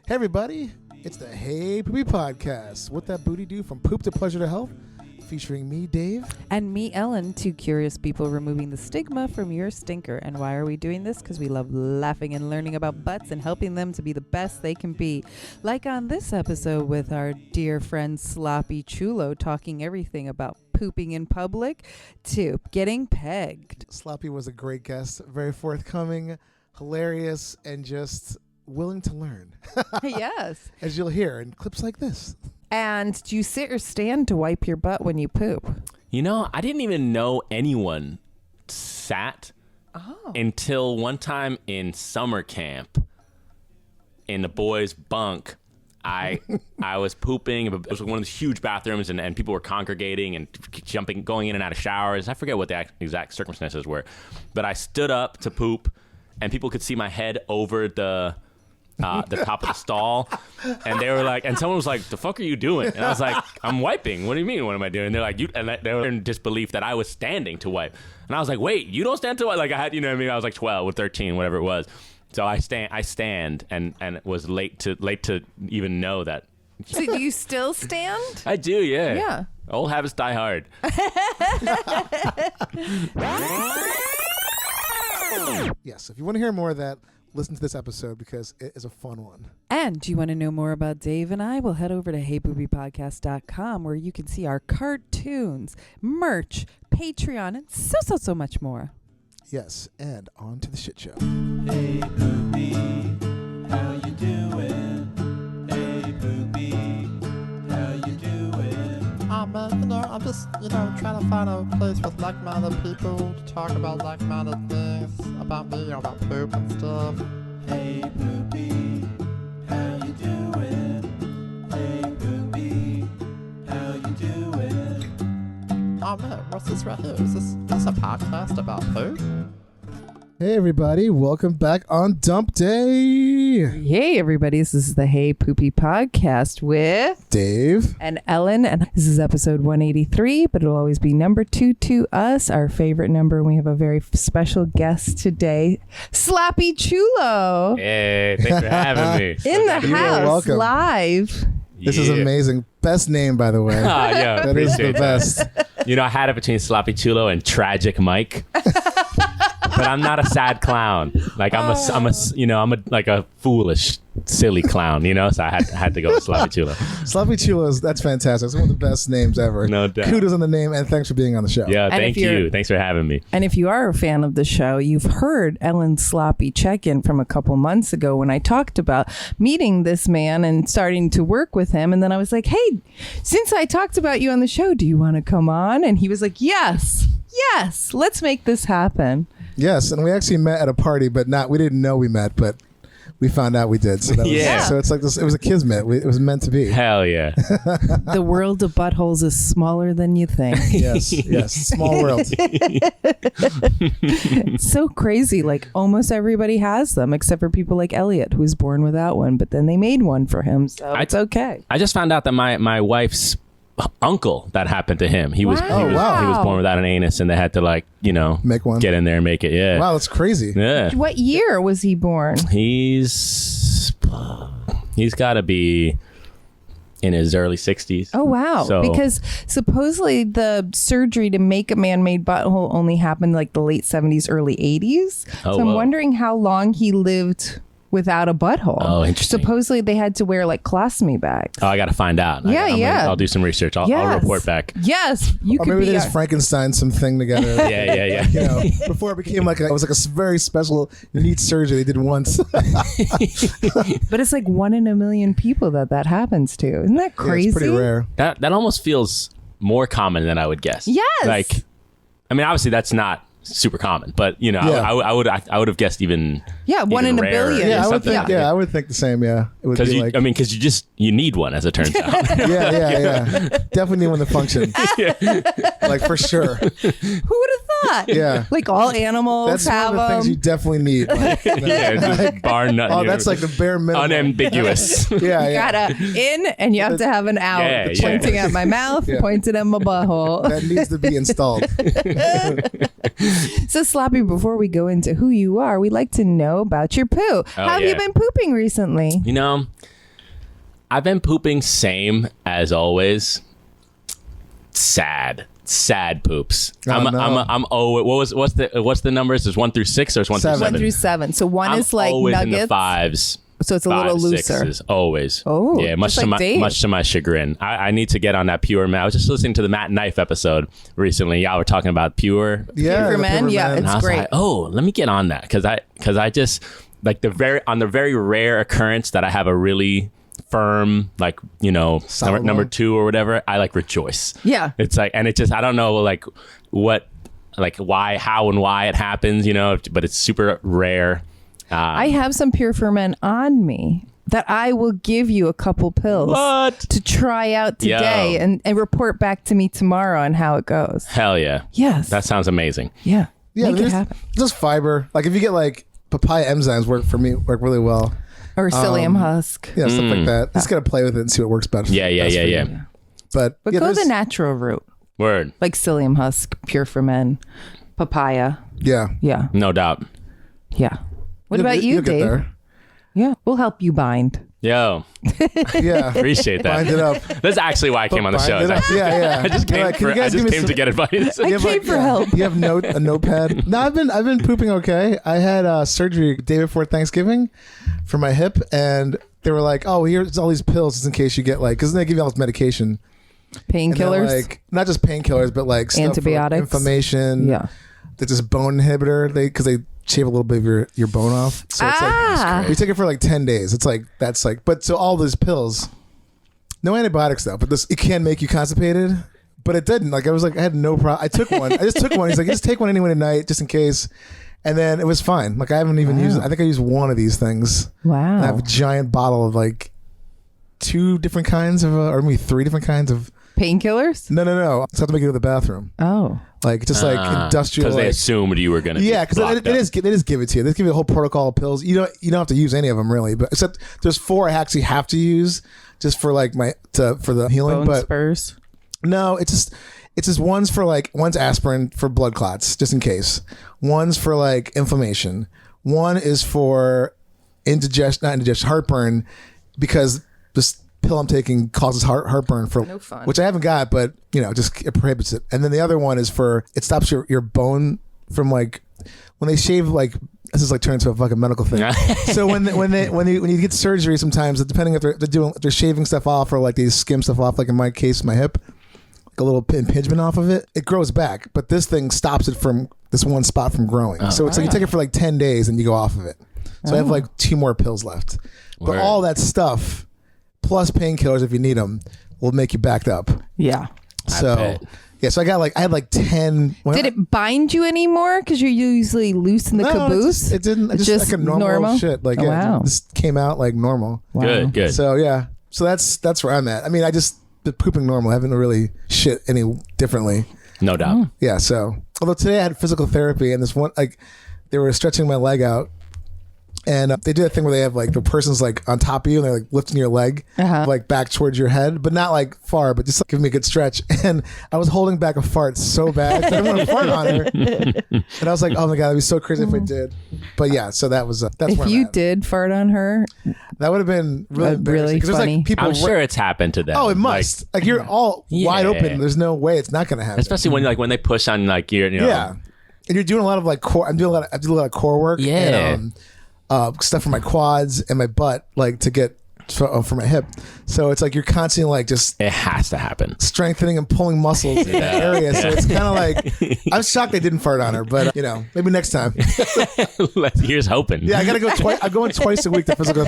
Hey everybody, it's the Hey Poopy podcast. What that booty do from poop to pleasure to health, featuring me, Dave. And me, Ellen, two curious people removing the stigma from your stinker. And why are we doing this? Because we love laughing and learning about butts and helping them to be the best they can be. Like on this episode with our dear friend Sloppi Chulo, talking everything about pooping in public to getting pegged. Sloppi was a great guest, very forthcoming, hilarious, and just willing to learn. Yes. As you'll hear in clips like this. And do you sit or stand to wipe your butt when you poop? You know, I didn't even know anyone sat until one time in summer camp in the boys' bunk. I was pooping. It was one of those huge bathrooms, and people were congregating and jumping, going in and out of showers. I forget what the exact circumstances were, but I stood up to poop, and people could see my head over the top of the stall, and they were like, and someone was like, "The fuck are you doing?" And I was like, "I'm wiping." What do you mean? What am I doing? And they're like, "You," and they were in disbelief that I was standing to wipe. And I was like, "Wait, you don't stand to wipe?" Like I had, you know what I mean? I was like 12 or 13, whatever it was. So I stand, and it was late to even know that. So do you still stand? I do, yeah. Yeah. Old habits die hard. Yes, if you want to hear more of that, listen to this episode because it is a fun one. And do you want to know more about Dave and I? Well, head over to heypoopypodcast.com where you can see our cartoons, merch, Patreon, and so much more. Yes, and on to the shit show. Hey Poopy, how you doing? Hey Poopy, how you doing? I'm just, trying to find a place with like-minded people to talk about like-minded things about me, about poop and stuff. Hey Poopy, how you doing? Hey Poopy, how you doing? Oh man, what's this right here? Is this a podcast about poop? Hey everybody, welcome back on Dump Day. Hey, everybody. This is the Hey Poopy podcast with Dave and Ellen. And this is episode 183, but it'll always be number 2 to us, our favorite number. And we have a very special guest today, Sloppi Chulo. Hey, thanks for having me. In the You are house, welcome. live. This is amazing. Best name, by the way. Yeah, That is the best. You know, I had it between Sloppi Chulo and Tragic Mike. But I'm not a sad clown. Like I'm a foolish, silly clown, So I had to go with Sloppi Chulo. Sloppi Chulo, that's fantastic. It's one of the best names ever. No doubt. Kudos on the name, and thanks for being on the show. Yeah, And thank if you're- you. Thanks for having me. And if you are a fan of the show, you've heard Ellen's sloppy check-in from a couple months ago when I talked about meeting this man and starting to work with him. And then I was like, hey, since I talked about you on the show, do you want to come on? And he was like, yes, let's make this happen. Yes, and we actually met at a party, but we didn't know we met, but we found out we did. So that was, Yeah. So it's like this. It was a kismet. It was meant to be. Hell yeah. The world of buttholes is smaller than you think. Yes. Small world. It's so crazy. Like almost everybody has them, except for people like Elliot, who was born without one, but then they made one for him. So it's okay. I just found out that my wife's uncle, that happened to him. He was born without an anus, and they had to Make one. get in there and make it. Yeah. Wow, that's crazy. Yeah. What year was he born? He's got to be in his early 60s. Oh, wow. So- Because supposedly the surgery to make a man-made butthole only happened like the late 70s, early 80s. Oh, so I'm whoa. wondering how long he lived without a butthole. Oh, interesting. Supposedly they had to wear like colostomy bags. Oh, I got to find out. Yeah. I'll do some research. I'll Yes. report back. Yes. You Or could maybe be they just Frankenstein something together. Yeah. Before it became it was like a very special, neat surgery they did once. but it's like 1 in a million people that happens to. Isn't that crazy? Yeah, it's pretty rare. That almost feels more common than I would guess. Yes. Like, I mean, obviously that's not super common, but Yeah. I would have guessed even 1 in a rarer. billion. Yeah, I would something. think. Yeah, I would think the same. Yeah, it would Because be like. because you need one, as it turns out. Yeah. Definitely need one to function. Like for sure. Who would have thought? Yeah. Like all animals That's have one of the things you them. definitely need. Like, Just bar none. oh, that's like the bare minimum. unambiguous. Yeah. Gotta in and you have to have an out. Yeah, yeah. Pointing at my mouth, Yeah. pointing at my butthole. That needs to be installed. So Sloppi, before we go into who you are, we'd like to know about your poo. How have you yeah. been pooping recently? You know, I've been pooping same as always. Sad poops. What's the numbers? Is 1 through 6 or is 1 through 7? 1 through 7. So one I'm is like always nuggets. in the 5s. So it's a little looser. 6s, always. Oh, yeah. Much just like to my chagrin. I need to get on that pure man. I was just listening to the Matt Knife episode recently. Y'all were talking about pure. Yeah, Pure men. Yeah, And I it's was great. like, oh, let me get on that because I just like the very rare occurrence that I have a really firm number 2 or whatever. I like rejoice. Yeah. It's like, and it just I don't know why, how, and why it happens. But it's super rare. I have some Pure for Men on me that I will give you a couple pills to try out today and report back to me tomorrow on how it goes. Hell yeah. Yes. That sounds amazing. Yeah. Yeah, Make it happen. just fiber. Like if you get like papaya enzymes work really well. Or psyllium husk. Yeah, stuff like that. Just gotta play with it and see what works best. Yeah. But But yeah, go the there's- natural route. Word. Like psyllium husk, Pure for Men, papaya. Yeah. Yeah. No doubt. Yeah. What about you, You'll get Dave? there. Yeah. We'll help you bind. Yo, Yeah. appreciate that. Bind it up. That's actually why I came on the show. Bind it up. Yeah. I just came, Can you guys give me some- to get advice. I You have, came for help. You have a notepad. No, I've been pooping okay. I had surgery day before Thanksgiving for my hip, and they were like, "Oh, here's all these pills just in case you get because they give you all this medication, and they're Painkillers. like not just painkillers, but like stuff for, like, Antibiotics. inflammation. Yeah. There's this bone inhibitor. Because they shave a little bit of your bone off. So it's like you take it for like 10 days. It's like but so all these pills, no antibiotics though, but it can make you constipated. But it didn't. Like I had no problem. I took one. I just took one. He's like, just take one anyway tonight, just in case. And then it was fine. Like I haven't even used it. I think I used one of these things. Wow. I have a giant bottle of like 2 different kinds of, or maybe 3 different kinds of. Painkillers? No. It's have to make it to the bathroom. Oh. Like just like industrial. Because they assumed you were going to. Yeah, because they just give it to you. They just give you a whole protocol of pills. You don't have to use any of them really, but except there's 4 I actually have to use just for like for the healing. Bone but spurs. no, it's just one's aspirin for blood clots just in case. One's for like inflammation. One is for heartburn because this pill I'm taking causes heartburn No fun. which I haven't got, but just it prohibits it. And then the other one is it stops your bone from like when they shave this is like turning into a fucking medical thing. So when you get surgery, sometimes depending if they're shaving stuff off or like they skim stuff off, like in my case, my hip, like a little impingement off of it, it grows back. But this thing stops it from this one spot from growing. So it's like you take it for like 10 days and you go off of it. So I have like 2 more pills left. But Word. all that stuff plus painkillers if you need them will make you backed up. Yeah. So bet. yeah, so I had like 10. Did it bind you anymore? Because you're usually loose in the caboose? It didn't. It's Just just like a normal shit. Like Oh, wow. it just came out like normal. Wow. Good. So yeah, so that's where I'm at. I mean, I just been pooping normal. I haven't really shit any differently. No doubt. Yeah. So although today I had physical therapy and this one they were stretching my leg out. And they do that thing where they have like the person's like on top of you and they're like lifting your leg like back towards your head, but not like far, but just like, giving me a good stretch. And I was holding back a fart so bad. I didn't want to fart on her. And I was like, oh my God, it'd be so crazy if I did. But yeah, so that was that's If where I'm you at. did fart on her, That would have been really embarrassing. really 'Cause there's, funny. like people I'm sure it's happened to them. Oh, it must. Like you're all wide Yeah. open. There's no way it's not going to happen. Especially when they push on like your Yeah. And you're doing a lot of like core. I do a lot of core work. Yeah. And, stuff for my quads and my butt, like to get for my hip. So it's like you're constantly like just it has to happen. strengthening and pulling muscles in that area. So it's kind of like I'm shocked they didn't fart on her, but maybe next time. Here's hoping. Yeah, I gotta go twice. I'm going twice a week to physical.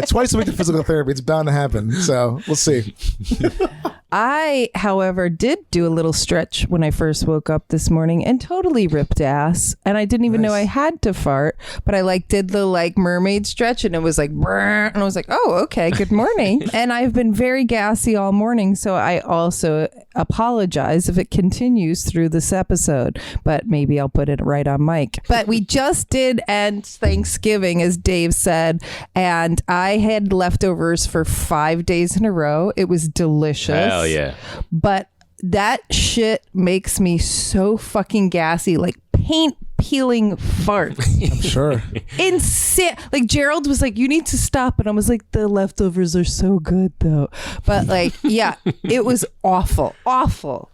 Twice a week to physical therapy. It's bound to happen. So we'll see. I, however, did do a little stretch when I first woke up this morning and totally ripped ass. And I didn't even know I had to fart, but I did the mermaid stretch and it was like, brrr, and I was like, oh, okay, good morning. And I've been very gassy all morning. So I also apologize if it continues through this episode, but maybe I'll put it right on mic. But we just did end Thanksgiving, as Dave said, and I had leftovers for 5 days in a row. It was delicious. Hell yeah. But that shit makes me so fucking gassy, like paint peeling farts. I'm sure. Insane. Like Gerald was like, you need to stop. And I was like, the leftovers are so good though. But like, yeah, it was awful.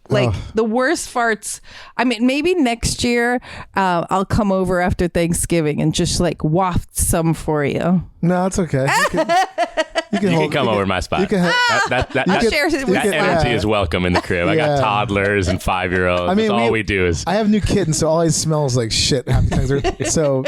Like the worst farts. I mean, maybe next year I'll come over after Thanksgiving and just like waft some for you. No, it's okay. You can come over to my spot. You can I'll share it with that energy is welcome in the crib. I got toddlers and 5-year-olds. I mean, all we do is. I have new kittens, so all it smells like shit half the time. So,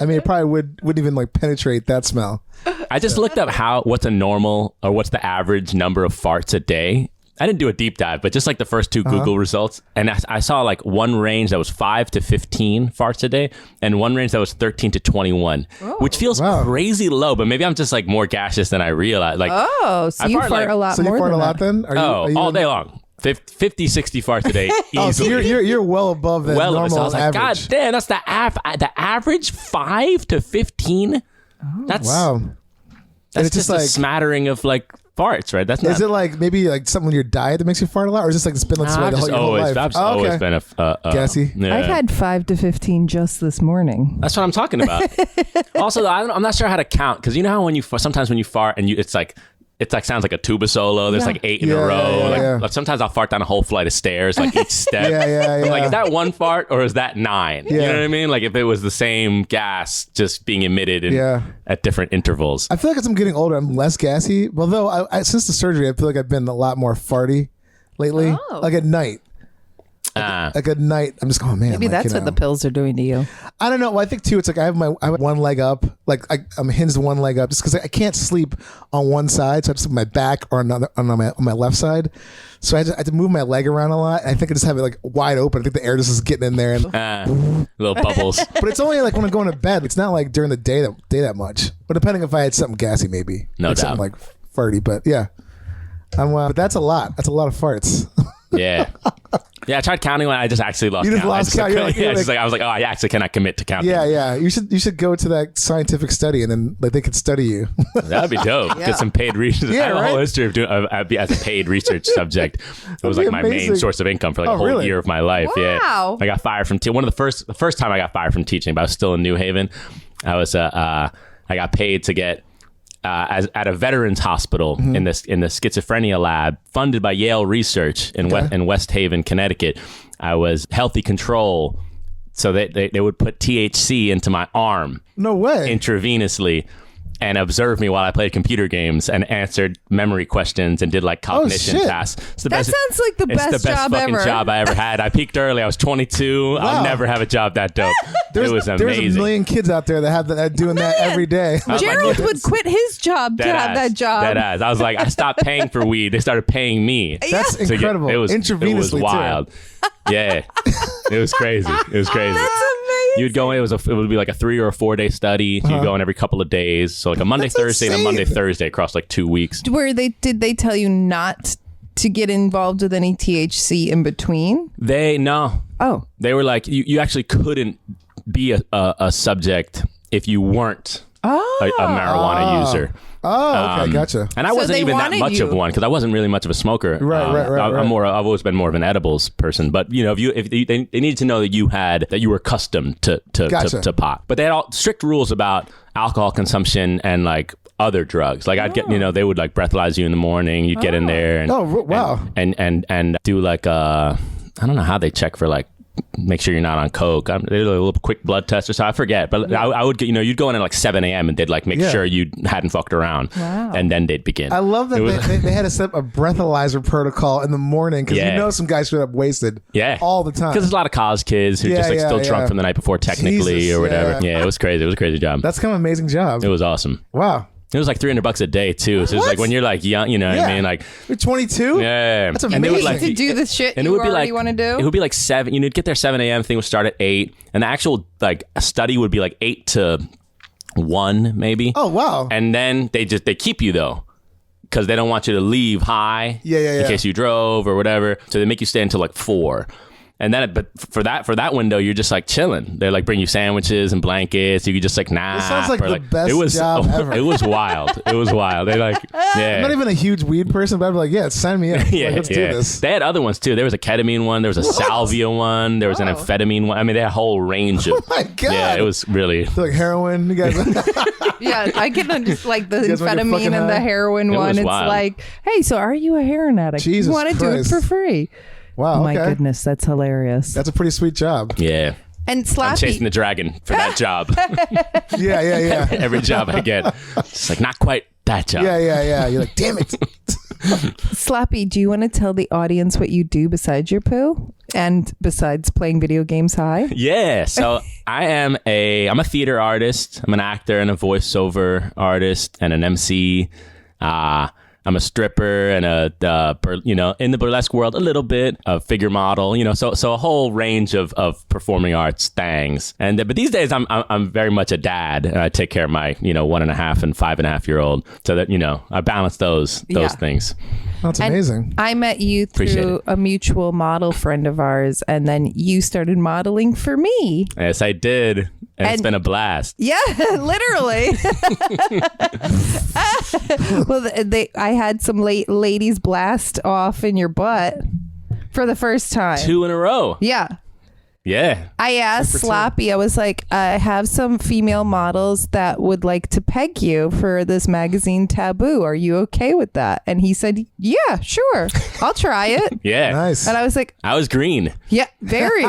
I mean, it probably wouldn't even like penetrate that smell. I just looked up what's a normal or what's the average number of farts a day. I didn't do a deep dive, but just like the first two Google results, and I saw like one range that was 5 to 15 farts a day, and one range that was 13 to 21, which feels crazy low. But maybe I'm just like more gaseous than I realize. Like, so you fart a lot so more. You fart than a lot that. then? Are you all day long. 50, 60 farts a day easily. So you're well above the normal so I was like, average. God damn, that's the average 5 to 15. That's That's it's just like a smattering of like farts, right? That's not. Is it like maybe like something in your diet that makes you fart a lot, or is this like it's been this way your whole life? I've always been a gassy. Yeah. I've had 5 to 15 just this morning. That's what I'm talking about. Also, I'm not sure how to count because you know how sometimes when you fart and it's like sounds like a tuba solo. There's like 8 in a row. Like sometimes I'll fart down a whole flight of stairs, like each step. I'm like, is that one fart or is that 9? You know what I mean? Like if it was the same gas just being emitted at different intervals. I feel like as I'm getting older, I'm less gassy. Although since the surgery, I feel like I've been a lot more farty lately. Like at night. Like at night, I'm just going, man. Maybe that's what the pills are doing to you. I don't know. Well, I think too, it's like I have one leg up. Like I'm hinged one leg up just because I can't sleep on one side. So I just have my back or on my left side. So I have to move my leg around a lot. And I think I just have it like wide open. I think the air just is getting in there and little bubbles. But it's only like when I'm going to bed. It's not like during the day that much. But depending if I had something gassy, maybe no doubt, something like farty. But yeah, but that's a lot. That's a lot of farts. Yeah. Yeah, I tried counting when I just actually lost count. You just lost count. I was like, oh, I actually cannot commit to counting. Yeah. You should go to that scientific study and then like they could study you. That'd be dope. Get some paid research. I have a whole history of doing as a paid research subject. It was like my main source of income for like a whole year of my life. Wow. Yeah. I got fired from one of the first time I got fired from teaching, but I was still in New Haven. I was I got paid to get at a veterans hospital in the schizophrenia lab funded by Yale Research in West Haven, Connecticut. I was healthy control, so they would put THC into my arm. No way. Intravenously. And observed me while I played computer games and answered memory questions and did like cognition tasks. That sounds like the best job fucking ever. job I ever had. I peaked early. I was 22. Wow. I'll never have a job that dope. It was amazing. There's a million kids out there that have that doing that every day. Gerald would quit his job to have that job. Deadass. I was like, I stopped paying for weed. They started paying me. That's incredible. It was intravenously wild. Yeah, it was crazy. It was crazy. That's amazing. You'd go in. It would be like a 3 or 4 day study. So you'd go in every couple of days. So like a Monday, Thursday, and a Monday, Thursday across like 2 weeks. Did they tell you not to get involved with any THC in between? No. Oh, they were like you actually couldn't be a subject if you weren't a marijuana user. Oh, okay, gotcha. And I wasn't even that much of one because I wasn't really much of a smoker. Right. I've always been more of an edibles person. But you know, they needed to know that you were accustomed to pot. But they had all strict rules about alcohol consumption and like other drugs. Like I'd get, they would like breathalyze you in the morning. You'd get in there and do like I don't know how they check for like make sure you're not on coke. They did a little quick blood test or so. I forget, but I would get, you'd go in at like 7 a.m. and they'd like make sure you hadn't fucked around, and then they'd begin. I love that they had to set up a breathalyzer protocol in the morning because some guys showed up wasted. All the time. Because there's a lot of college kids who just like still drunk from the night before, technically or whatever. Yeah, it was crazy. It was a crazy job. That's kind of an amazing job. It was awesome. Wow. It was like $300 a day too. So it was like when you're like young, you know what I mean? Like you're 22. Yeah, that's amazing. And they would like to do the shit and you it would be already like, want to do. It would be like 7. You'd get there 7 a.m. Thing would start at 8, and the actual like study would be like 8 to 1 maybe. Oh wow! And then they keep you though, because they don't want you to leave high. In case you drove or whatever. So they make you stay until like 4. And then, but for that window, you're just like chilling. They like bring you sandwiches and blankets. You could just like nap. This sounds like the best job ever. It was wild. It was wild. They like, yeah. I'm not even a huge weed person, but I'd be like, yeah, sign me up. Yeah, like, let's do this. They had other ones too. There was a ketamine one. There was a salvia one. There was an amphetamine one. I mean, they had a whole range of. Oh my God. Yeah, it was really. It's like heroin. You guys. Yeah, I can just like the guys wanna get amphetamine fucking and the high? heroin It one. was It's wild. like, hey, so are you a heroin addict? Jesus you want to do it Christ. for free? Wow. Oh my okay. goodness, that's hilarious. That's a pretty sweet job. Yeah. And I'm Sloppi, chasing the dragon for that job. Yeah. Every job I get. It's like, not quite that job. Yeah. You're like, damn it. Sloppi, do you want to tell the audience what you do besides your poo and besides playing video games high? Yeah, so I'm a theater artist. I'm an actor and a voiceover artist and an MC. I'm a stripper and in the burlesque world, a little bit of figure model, so a whole range of performing arts things. And but these days I'm very much a dad, and I take care of my 1.5 and 5.5-year-old, so that I balance those things. That's amazing. I met you Appreciate through it. a mutual model friend of ours, and then you started modeling for me. Yes, I did, and it's And- been a blast. Yeah, literally. Well, I had some ladies blast off in your butt for the first time. 2 in a row. Yeah. Yeah. I asked Sloppi, I was like, I have some female models that would like to peg you for this magazine Taboo. Are you okay with that? And he said, yeah, sure. I'll try it. Yeah. Nice. And I was like, I was green. yeah, very.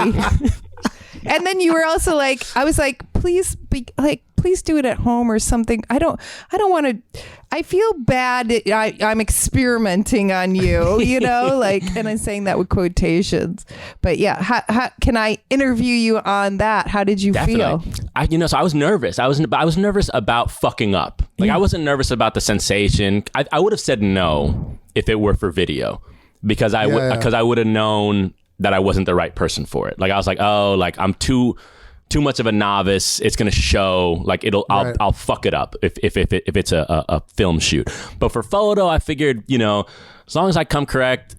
And then you were also like, I was like, please do it at home or something. I don't want to, I feel bad. I'm experimenting on you, and I'm saying that with quotations, but yeah. How can I interview you on that? How did you feel? So I was nervous. I was nervous about fucking up. Like I wasn't nervous about the sensation. I would have said no if it were for video, because I would have known that I wasn't the right person for it. Like I was like, oh, like I'm too much of a novice. It's gonna show. Like I'll fuck it up if it's a film shoot. But for photo, I figured as long as I come correct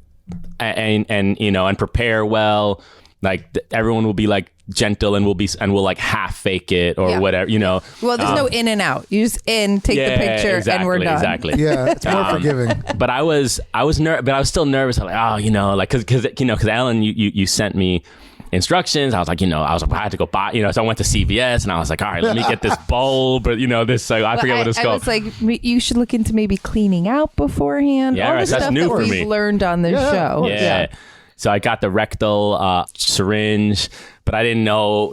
and prepare well, like everyone will be like gentle and we'll like half fake it or whatever. Well, there's no in and out. You just take the picture, and we're done. Exactly. Yeah, it's more forgiving. But I was but I was still nervous. I'm like, because Ellen, you sent me instructions. I was like, I had to go buy, so I went to CVS and I was like, all right, let me get this bulb, or this. I forget what it's called. I was like, you should look into maybe cleaning out beforehand. Yeah, all the right, that's stuff new that for we've me. learned on this show. Yeah. So I got the rectal syringe, but I didn't know,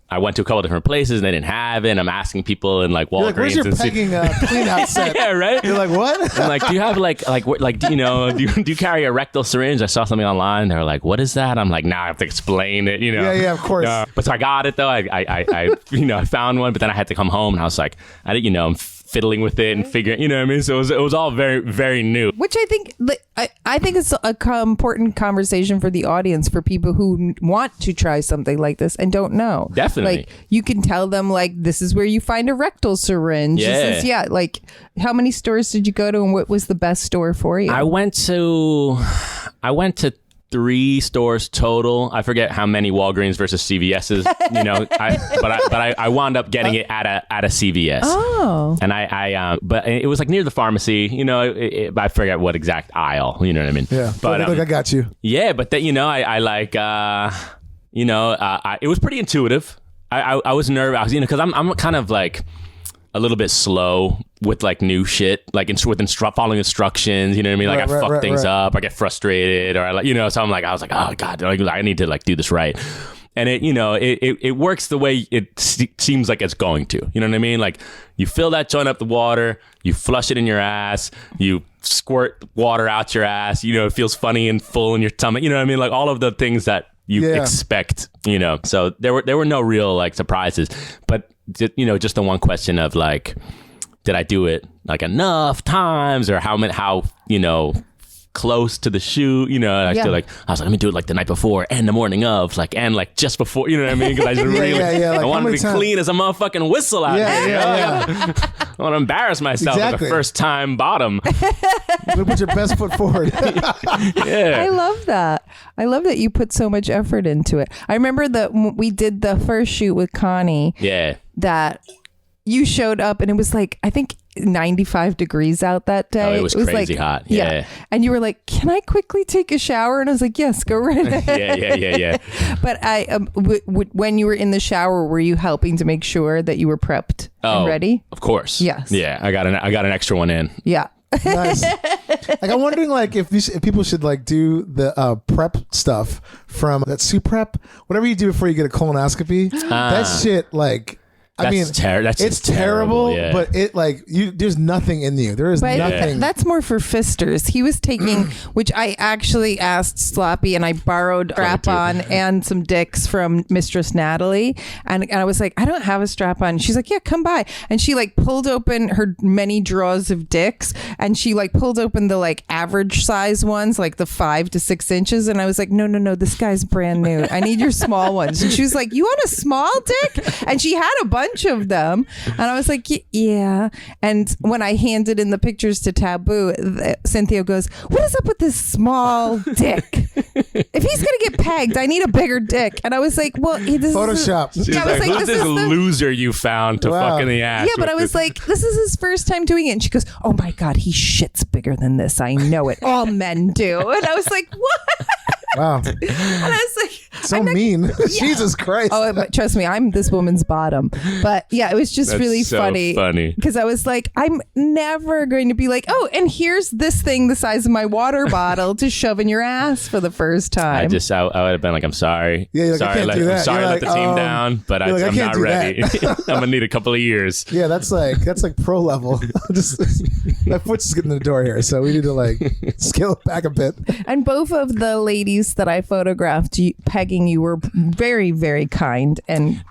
I went to a couple different places and they didn't have it. And I'm asking people in like Walgreens. You're like, where's your and pegging clean out set? yeah, right. You're like, what? I'm like, do you have do you carry a rectal syringe? I saw something online. They were like, what is that? I'm like, nah, I have to explain it. Yeah, of course. But so I got it though. I found one, but then I had to come home and I was like, I'm fiddling with it and figuring, what I mean? So it was all very, very new. Which I think it's a important conversation for the audience, for people who want to try something like this and don't know. Definitely. Like you can tell them like, this is where you find a rectal syringe. Yeah. Like how many stores did you go to and what was the best store for you? I went to 3 stores total. I forget how many Walgreens versus CVS's, I wound up getting it at a CVS. Oh. And but it was like near the pharmacy, I forget what exact aisle, you know what I mean? Yeah. But look, I got you. yeah, but then, it was pretty intuitive. I was nervous, because I'm kind of like a little bit slow with like new shit, like following instructions, you know what I mean? Like I fuck things up, I get frustrated, or so I was like, oh God, I need to like do this right. And it works the way it seems like it's going to, you know what I mean? Like you fill that joint up with water, you flush it in your ass, you squirt water out your ass, it feels funny and full in your tummy, you know what I mean? Like all of the things that you expect, so there were no real like surprises, but just the one question of like, did I do it like enough times, or how close to the shoot, you know, and I was like, let me do it like the night before and the morning of, like, and like just before, you know what I mean? Because I just really, Like, I wanted to be clean as a motherfucking whistle out here. Yeah. I want to embarrass myself at the first time bottom. You put your best foot forward. Yeah. I love that. I love that you put so much effort into it. I remember that we did the first shoot with Connie. Yeah. That you showed up and it was like, I think 95 degrees out that day. Oh, it was crazy like, hot. Yeah. And you were like, can I quickly take a shower? And I was like, yes, go right ahead. Yeah. But when you were in the shower, were you helping to make sure that you were prepped and ready? Of course. Yes. Yeah. I got an extra one in. Yeah. Nice. Like, I'm wondering, like, if people should like do the prep stuff from that soup prep, whatever you do before you get a colonoscopy. That shit, like. It's terrible, yeah. but it like there's nothing in you. There is nothing. That's more for fisters. He was taking, which I actually asked Sloppi, and I borrowed strap-on and some dicks from Mistress Natalie, and I was like, I don't have a strap-on. She's like, yeah, come by, and she like pulled open her many drawers of dicks, and she like pulled open the like average size ones, like the 5 to 6 inches, and I was like, no, this guy's brand new. I need your small ones. And she was like, you want a small dick? And she had a bunch of them, and I was like, yeah. And when I handed in the pictures to Taboo, Cynthia goes, what is up with this small dick? If he's gonna get pegged, I need a bigger dick. And I was like, well, this Photoshop. Is I was like, who's this loser you found to fuck in the ass? Yeah, but I was like, this is his first time doing it. And she goes, oh my God, he shits bigger than this. I know it. All men do. And I was like, what? Wow. And I was like, so mean. Jesus Christ. Oh, but trust me, I'm this woman's bottom. But yeah, it was just really so funny. Because I was like, I'm never going to be like, oh, and here's this thing the size of my water bottle to shove in your ass for the first time. I would have been like, I'm sorry. Yeah, like, sorry, I can't do that. I'm sorry, You're let like, the team down, but I'm I can't not ready. I'm gonna need a couple of years. Yeah, that's like pro level. Just my foot's just getting in the door here, so we need to like scale it back a bit. And both of the ladies that I photographed pegging you were very, very kind and.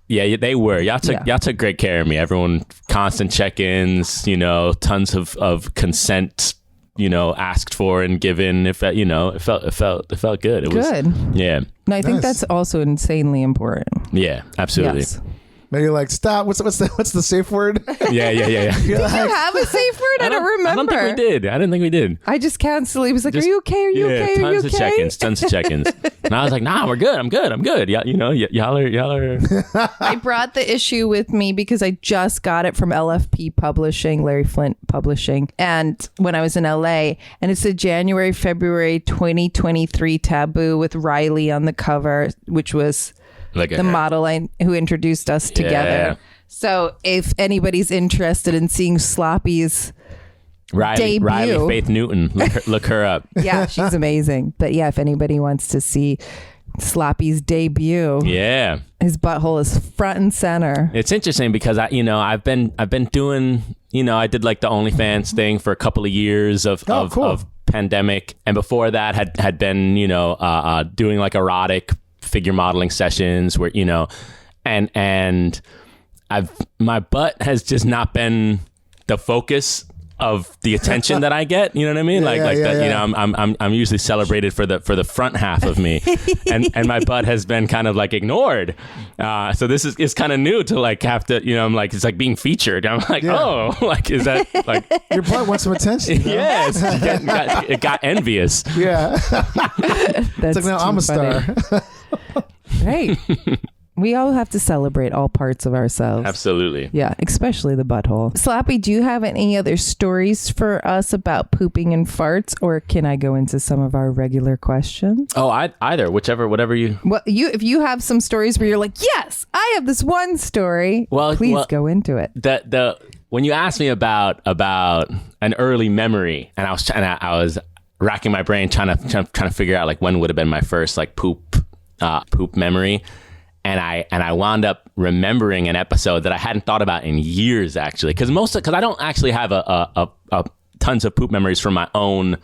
Yeah, they were. Y'all took great care of me. Everyone, constant check-ins. You know, tons of consent. You know, asked for and given. It felt good. It was good. Yeah. No, I think that's also insanely important. Yeah, absolutely. Yes. Now you're like, stop. What's the safe word? Yeah. You're Did like, you have a safe word? I don't remember. I didn't think we did. I just constantly was like, are you okay? Are you okay? Are you okay? Tons of check-ins. And I was like, nah, we're good. I'm good. Yeah, y'all are. I brought the issue with me because I just got it from LFP Publishing, Larry Flint Publishing, and when I was in LA, and it's a January, February 2023 Taboo with Riley on the cover, which was the model who introduced us together. Yeah. So if anybody's interested in seeing Sloppi's debut, Riley Faith Newton, look her up. Yeah, she's amazing. But yeah, if anybody wants to see Sloppi's debut, yeah, his butthole is front and center. It's interesting because I've been doing, I did like the OnlyFans thing for a couple of years of pandemic, and before that had been doing like erotic figure modeling sessions where and my butt has just not been the focus of the attention that I get, you know what I mean? I'm usually celebrated for the front half of me, and my butt has been kind of like ignored. So this is kind of new to like have to, I'm like, it's like being featured. I'm like, oh, like is that like your butt wants some attention? Yes, it got envious. Yeah, That's it's like now I'm a star. Right. We all have to celebrate all parts of ourselves. Absolutely. Yeah, especially the butthole. Sloppi, do you have any other stories for us about pooping and farts, or can I go into some of our regular questions? Oh, either, whatever you. Well, if you have some stories where you're like, yes, I have this one story. Please go into it. When you asked me about an early memory, and I was racking my brain trying to figure out like when would have been my first like poop memory. And I wound up remembering an episode that I hadn't thought about in years, actually, because I don't actually have a tons of poop memories from my own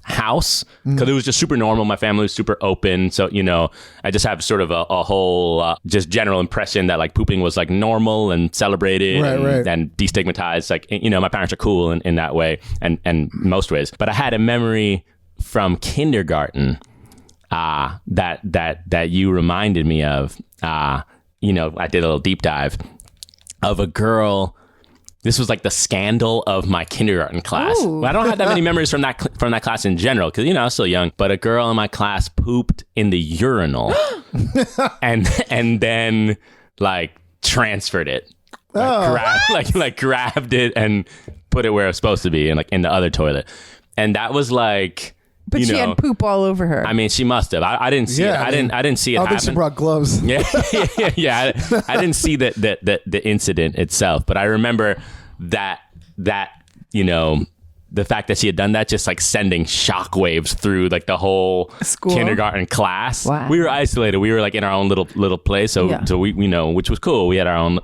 house, because it was just super normal. My family was super open, so I just have sort of a whole just general impression that like pooping was like normal and celebrated and destigmatized. Like my parents are cool in that way and most ways. But I had a memory from kindergarten that you reminded me of. I did a little deep dive of a girl. This was like the scandal of my kindergarten class. Well, I don't have that many memories from that class in general because I was still young. But a girl in my class pooped in the urinal and then like transferred it, grabbed it and put it where it was supposed to be, and like in the other toilet. And that was like. But she had poop all over her. I mean, she must have. I didn't see it. I didn't see it happen. I think she brought gloves. Yeah. I didn't see the incident itself, but I remember that the fact that she had done that just like sending shockwaves through like the whole kindergarten class. Wow. We were isolated. We were like in our own little place, so we which was cool. We had our own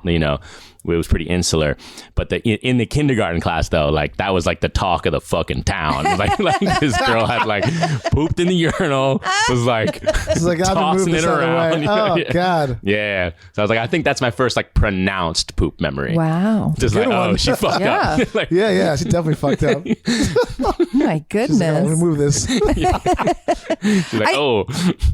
it was pretty insular, but in the kindergarten class though, like that was like the talk of the fucking town. Like this girl had like pooped in the urinal, was like tossing it around. Oh God. Yeah. So I was like, I think that's my first like pronounced poop memory. Wow. Just Good like, one. oh, she fucked up. Like, yeah, she definitely fucked up. My goodness. She's like, remove this. she's like,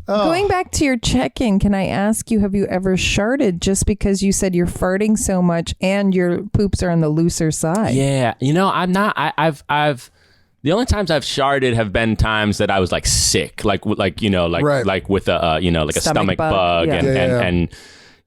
Going back to your check-in, can I ask you, have you ever sharted just because you said you're farting so much and your poops are on the looser side? Yeah, I'm not. I've the only times I've sharted have been times that I was like sick, like with a like a stomach bug, and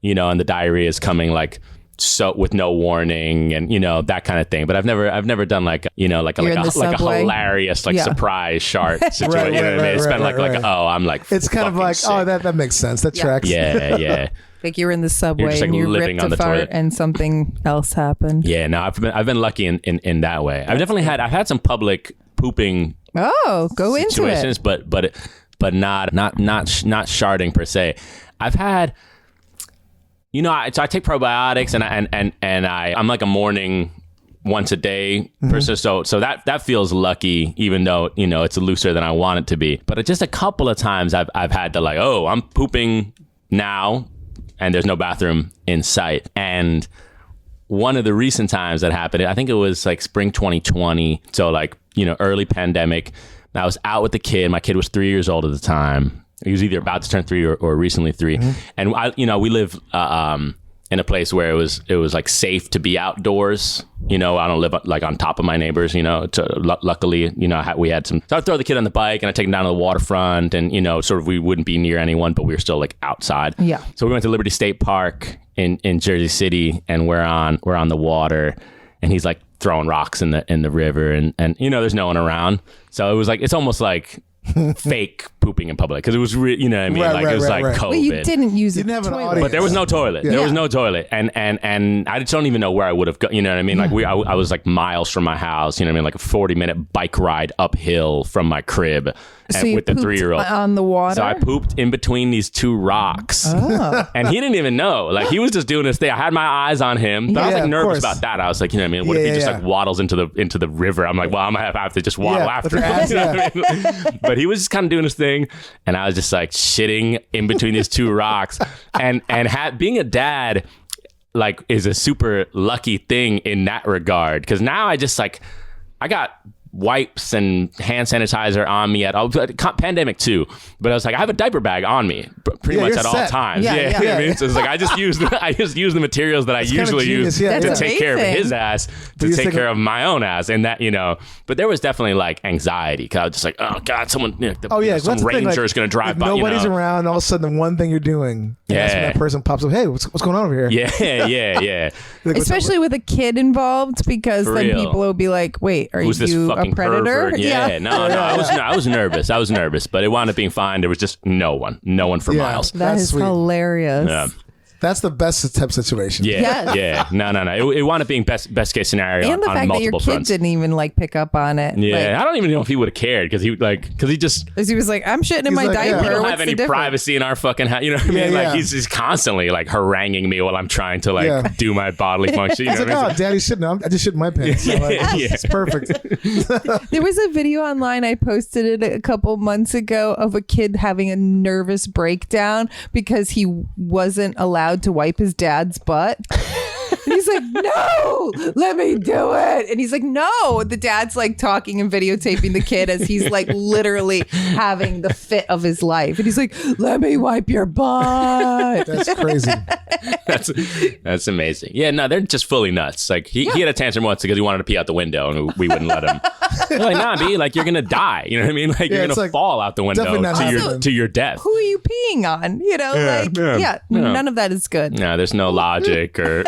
the diarrhea is coming like so with no warning and that kind of thing. But I've never done like a hilarious like surprise shart situation. Right, you know what I mean? It's been right. I'm like it's kind of like sick. that makes sense. That tracks. Yeah. Like you're in the subway just, like, and you living ripped on a the fart toilet. and something else happened. Yeah, no, I've been lucky in that way. I've definitely had some public pooping go situations, into it. but not sharding per se. I've had so I take probiotics and I'm like a morning once a day person, so that feels lucky, even though it's looser than I want it to be. But just a couple of times I've had to like, I'm pooping now and there's no bathroom in sight. And one of the recent times that happened, I think it was like spring 2020, so like early pandemic. I was out with the kid. My kid was 3 years old at the time. He was either about to turn 3 or recently 3. And we live in a place where it was like safe to be outdoors. I don't live like on top of my neighbors, luckily, we had some, so I'd throw the kid on the bike and I'd take him down to the waterfront and, sort of we wouldn't be near anyone, but we were still like outside. Yeah. So we went to Liberty State Park in Jersey City and we're on the water and he's like throwing rocks in the river and there's no one around. So it was like, it's almost like fake pooping in public because it was it was like COVID. But you didn't use it. You didn't have an toilet. audience. But there was no toilet. Yeah. There was no toilet, and I just don't even know where I would have gone. You know what I mean? Like I was like miles from my house. You know what I mean? Like a 40-minute bike ride uphill from my crib with the 3-year-old on the water. So I pooped in between these two rocks, and he didn't even know. Like he was just doing his thing. I had my eyes on him, but I was like nervous about that. I was like, what if he just like waddles into the river? I'm like, well, I'm gonna have to just waddle after him. You know what I mean? But he was just kind of doing his thing, and I was just like shitting in between these two rocks, and being a dad like is a super lucky thing in that regard because now I just like I got wipes and hand sanitizer on me at all pandemic too, but I was like I have a diaper bag on me pretty much at all times. You know what I mean? So it's like I just use the materials that I usually use to take care of his ass, to take care of my own ass, and that but there was definitely like anxiety because I was just like, oh god, someone some ranger is gonna drive by. Nobody's around, all of a sudden the one thing you're doing, that's when that person pops up. Hey, what's going on over here? Yeah. Like, especially with a kid involved, because then people will be like, wait, are you a predator? Pervert? No, I was nervous, but it wound up being fine. There was just no one for miles. That is sweet. Hilarious. Yeah. That's the best type situation. Yeah. No. It wound up being best case scenario and the on fact that your multiple kid fronts. didn't even like pick up on it. Yeah, I don't even know if he would have cared because he was like, I'm shitting in my diaper. We don't What's have any the privacy in our fucking house. You know what I mean? Like he's constantly like haranguing me while I'm trying to like do my bodily function. You know he's like, Daddy shitting. I just shit in my pants. So it's perfect. There was a video online, I posted it a couple months ago, of a kid having a nervous breakdown because he wasn't allowed to wipe his dad's butt. And he's like, no, let me do it. And he's like, no. The dad's like talking and videotaping the kid as he's like literally having the fit of his life. And he's like, let me wipe your butt. That's crazy. That's amazing. Yeah, no, they're just fully nuts. Like he had a tantrum once because he wanted to pee out the window and we wouldn't let him. We're like, nah, B, like you're gonna die. You know what I mean? Like you're gonna fall out the window to your death. Who are you peeing on? You know, none of that is good. No, there's no logic or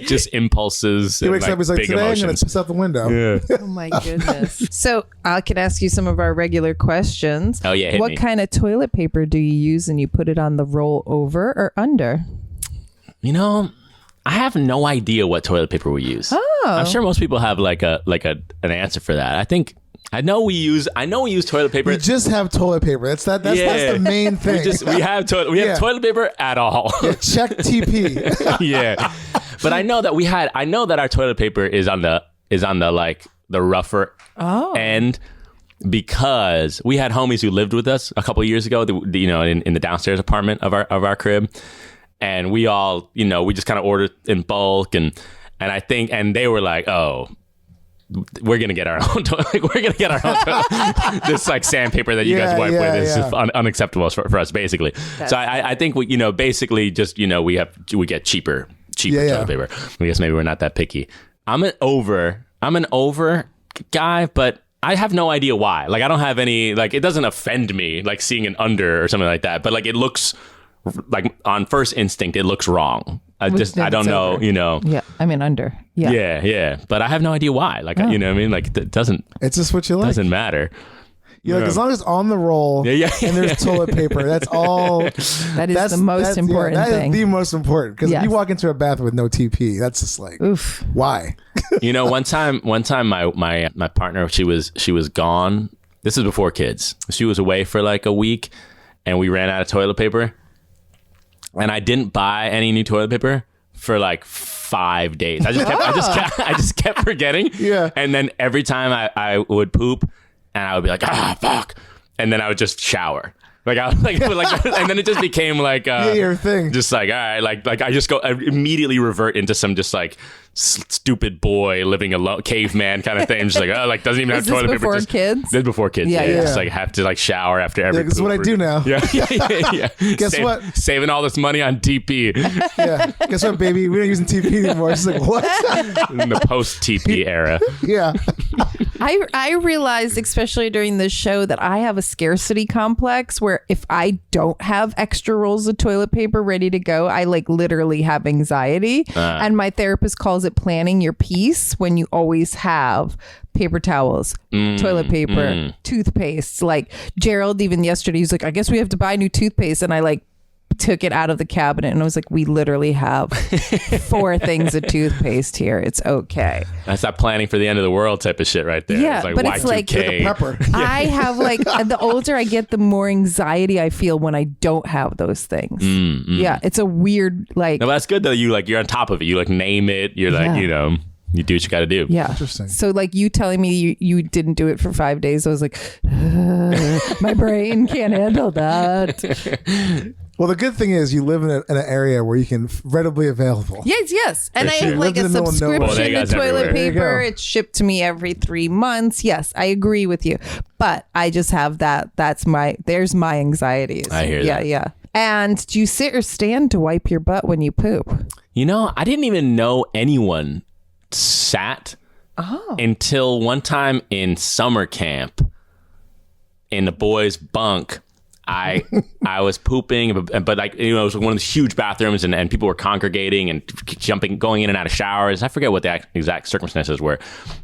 just impulses. He wakes up, he's like, big today emotions. I'm gonna piss out the window. Yeah. Oh my goodness. So I can ask you some of our regular questions. Oh yeah, hit what me. kind of toilet paper do you use and you put it on the roll over or under? You know, I have no idea what toilet paper we use. Oh. I'm sure most people have like an answer for that. I know we use toilet paper. We just have toilet paper. That's the main thing. We have toilet paper at all. Yeah, check TP. Yeah. But I know that our toilet paper is on the like the rougher end, because we had homies who lived with us a couple of years ago, in the downstairs apartment of our crib. And we all, we just kind of ordered in bulk, and I think, and they were like, oh, we're gonna get our own toilet. This like sandpaper that you guys wipe with is just unacceptable for us, basically. So I think we, basically just, we get cheaper toilet paper. I guess maybe we're not that picky. I'm an over guy, but I have no idea why. Like I don't have any, like it doesn't offend me like seeing an under or something like that. But like it looks like on first instinct it looks wrong. I don't know, Yeah, I mean under. Yeah. Yeah. But I have no idea why. Like you know what I mean? Like it doesn't. It's just what you like. Doesn't matter. Like as long as it's on the roll and there's toilet paper, that's all. That's the most important thing. That is the most important, because if you walk into a bathroom with no TP, that's just like, oof. Why? One time my partner, she was gone. This is before kids. She was away for like a week, and we ran out of toilet paper. And I didn't buy any new toilet paper for like 5 days. I just kept forgetting. Yeah. And then every time I would poop, and I would be like, fuck. And then I would just shower. Like I was like, and then it just became like your thing. Just like, all right, like I immediately revert into some just like stupid boy living alone, caveman kind of thing. Just like, like doesn't even have toilet paper. Before kids? This is before kids. Yeah. Just like have to like shower after every. Yeah, that's what I do now. Yeah. Guess what? Saving all this money on TP. Yeah. Guess what, baby? We're not using TP anymore. It's like, what? In the post TP era. Yeah. I realized, especially during this show, that I have a scarcity complex where if I don't have extra rolls of toilet paper ready to go, I like literally have anxiety. And my therapist calls it planning your peace, when you always have paper towels, toilet paper, toothpaste. Like Gerald, even yesterday, he's like, I guess we have to buy new toothpaste. And I like took it out of the cabinet and I was like, we literally have 4 things of toothpaste here. It's okay. That's not planning for the end of the world type of shit right there. Yeah, it's like but Y2K. it's like a pepper. I have like, the older I get, the more anxiety I feel when I don't have those things. Yeah, it's a weird like. No, but that's good though. You're on top of it. You like name it. You're like, you do what you got to do. Yeah. Interesting. So like you telling me you didn't do it for 5 days, I was like, my brain can't handle that. Well, the good thing is you live in an area where you can readily available. Yes. And I have like a subscription to toilet paper. It's shipped to me every 3 months. Yes, I agree with you. But I just have that. There's my anxieties. I hear that. Yeah. And do you sit or stand to wipe your butt when you poop? I didn't even know anyone sat until one time in summer camp in the boys' bunk. I was pooping, but like, it was one of these huge bathrooms and people were congregating and going in and out of showers. I forget what the exact circumstances were,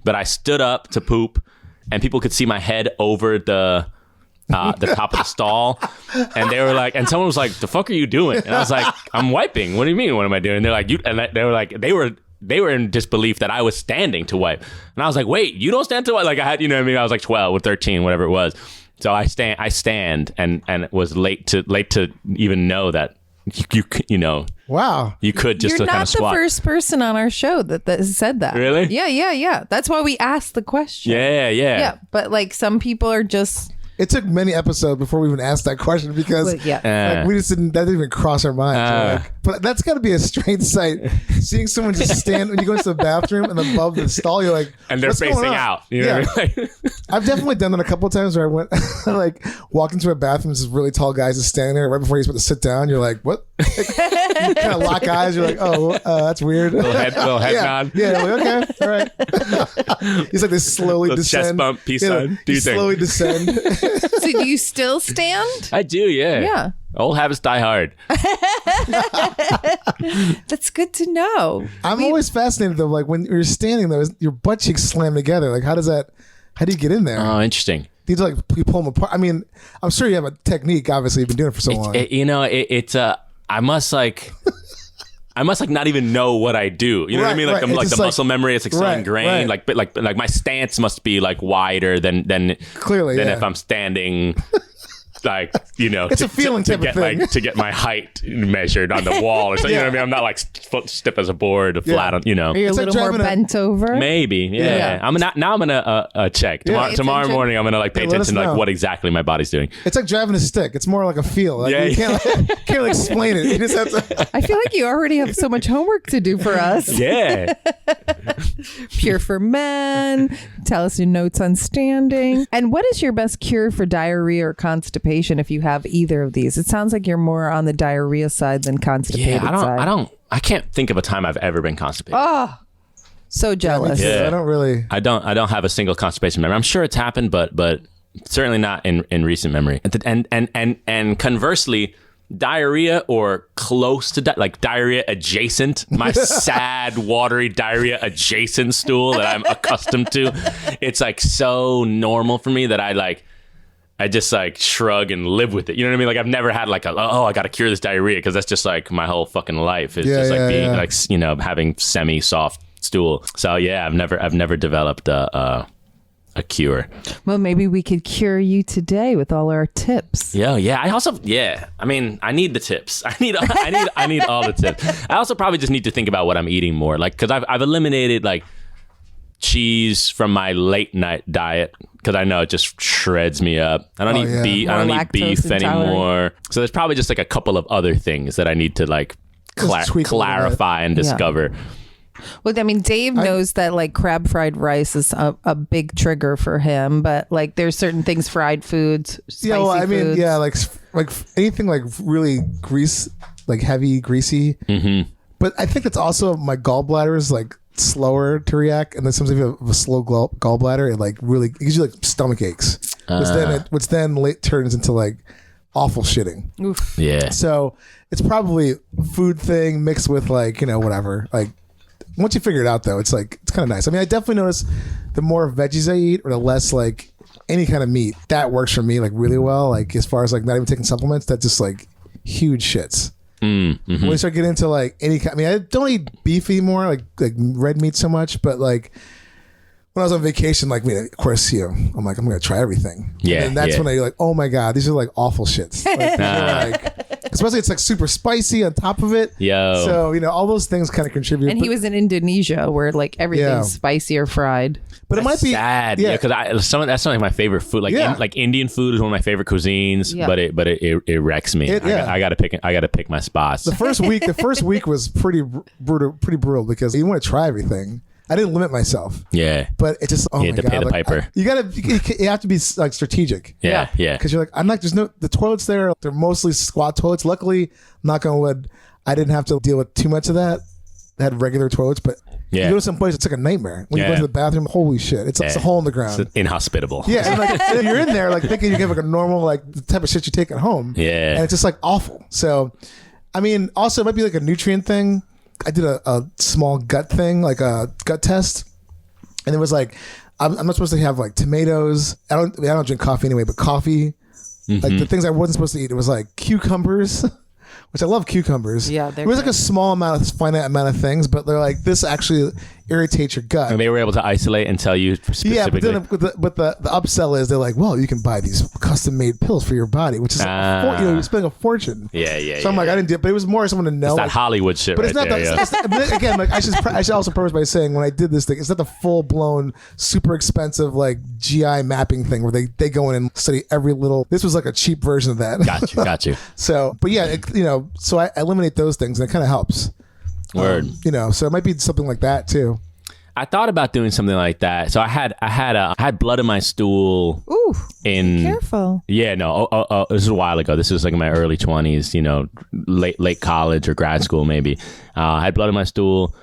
but I stood up to poop and people could see my head over the top of the stall, and they were like, and someone was like, the fuck are you doing? And I was like, I'm wiping. What do you mean? What am I doing? And they're like, they were like, they were in disbelief that I was standing to wipe. And I was like, wait, you don't stand to wipe? Like I had, I was like 12 or 13, whatever it was. So I stand and was late to even know that you wow, you could just You're kind not of squat. the first person on our show that said that. Really? Yeah. That's why we asked the question. Yeah. But like some people are just It took many episodes before we even asked that question because Well, yeah. like, we just didn't. That didn't even cross our minds. We're like, but that's got to be a strange sight. Seeing someone just stand when you go into the bathroom and above the stall, you're like, and they're "What's going facing on?" out. You know what I mean? I've definitely done that a couple of times where I went like walked into a bathroom, this really tall guy just standing there right before he's about to sit down. You're like, what? You kind of lock eyes. You're like, oh, that's weird. little head nod. Yeah, like, okay, all right. He's like, they slowly Little descend. chest bump, peace sign. Do you your thing. slowly descend. So do you still stand? I do, yeah. Yeah. Old habits die hard. That's good to know. I'm always fascinated though, like when you're standing there, your butt cheeks slam together. Like, how do you get in there? Oh, interesting. Do you like you pull them apart? I mean, I'm sure you have a technique. Obviously, you've been doing it for so long. I must not even know what I do. You know what I mean? Like Right. I'm like It's the just muscle memory. It's like so ingrained. right. Like my stance must be like wider than Clearly, than yeah. if I'm standing. Like, you know, It's a feeling type of get thing. to get my height measured on the wall or something. You know what I mean? I'm not like foot stiff as a board, flat on. You know, Are you a It's like little more driving a- bent over? maybe. Yeah. Yeah. I'm gonna check tomorrow. Pay Tomorrow attention. morning, I'm gonna like pay Yeah, let us attention to like know. what exactly my body's doing. It's like driving a stick. It's more like a feel. Like, Yeah, you can't explain it. You just have to. I feel like you already have so much homework to do for us. Yeah. Pure for Men. Tell us your notes on standing. And what is your best cure for diarrhea or constipation if you have either of these? It sounds like you're more on the diarrhea side than constipated side. I can't think of a time I've ever been constipated. So jealous. Yeah. I don't really. I don't have a single constipation memory. I'm sure it's happened, but certainly not in recent memory. And conversely, diarrhea or close to like diarrhea adjacent, my sad watery diarrhea adjacent stool that I'm accustomed to, it's like so normal for me that I just like shrug and live with it. You know what I mean? Like I've never had like I got to cure this diarrhea, because that's just like my whole fucking life is just like being like, you know, having semi-soft stool. So yeah, I've never developed a cure. Well, maybe we could cure you today with all our tips. Yeah. I mean, I need the tips. I need all the tips. I also probably just need to think about what I'm eating more, like because I've eliminated like cheese from my late night diet because I know it just shreds me up. I don't eat beef. I don't eat beef anymore. So there's probably just like a couple of other things that I need to like clarify and discover. Well, I mean, Dave knows that like crab fried rice is a big trigger for him, but like there's certain things, fried foods, spicy foods. Like anything like really like heavy, greasy. Mm-hmm. But I think it's also my gallbladder is like slower to react, and then sometimes if you have a slow gallbladder, it like really gives you like stomach aches, which then turns into like awful shitting. Oof. Yeah. So it's probably a food thing mixed with like, you know, whatever. Like once you figure it out though, it's like, it's kind of nice. I mean, I definitely notice the more veggies I eat or the less like any kind of meat, that works for me like really well. Like as far as like not even taking supplements, that's just like huge shits. Mm-hmm. When we start getting into like any kind, I mean, I don't eat beef anymore, like red meat so much, but like when I was on vacation, like, I mean, of course, you know, I'm like, I'm going to try everything. Yeah. And that's when you're like, oh my God, these are like awful shits. Like, especially it's like super spicy on top of it. Yo. So, you know, all those things kind of contribute. And he was in Indonesia where like everything's spicy or fried. But it might be sad, because that's some of my favorite food. Like like Indian food is one of my favorite cuisines, but it wrecks me. I gotta pick my spots. The first week was pretty brutal because you want to try everything. I didn't limit myself. Yeah, but it just you had to pay the piper. You have to be like strategic. Yeah. Because you're like, the toilets there. They're mostly squat toilets. Luckily, knock on wood, I didn't have to deal with too much of that. I had regular toilets, but you go to some place, it's like a nightmare. When you go to the bathroom, holy shit, it's a hole in the ground. It's inhospitable. Yeah, and like and you're in there like thinking you get like a normal like the type of shit you take at home. Yeah, and it's just like awful. So, I mean, also it might be like a nutrient thing. I did a small gut thing, like a gut test, and it was like I'm not supposed to have like tomatoes. I don't drink coffee anyway, but coffee, like the things I wasn't supposed to eat. It was like cucumbers. Which I love cucumbers. Yeah, it was like a small amount of finite amount of things, but they're like this actually irritate your gut. And they were able to isolate and tell you specifically. Yeah, but then the upsell is they're like, well, you can buy these custom made pills for your body, which is you're spending a fortune. Yeah. So I'm like, I didn't do it, but it was more someone to know. It's that like, Hollywood shit, but right it's not there. that. Again, like I should also preface by saying when I did this thing, it's not the full blown, super expensive like GI mapping thing where they go in and study every little. This was like a cheap version of that. Got you. So, but yeah, so I eliminate those things and it kind of helps. Word. So it might be something like that too. I thought about doing something like that. So I had blood in my stool. Ooh, in careful. Yeah, no. This is a while ago. This was like in my early 20s. Late college or grad school maybe. I had blood in my stool,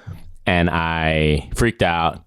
and I freaked out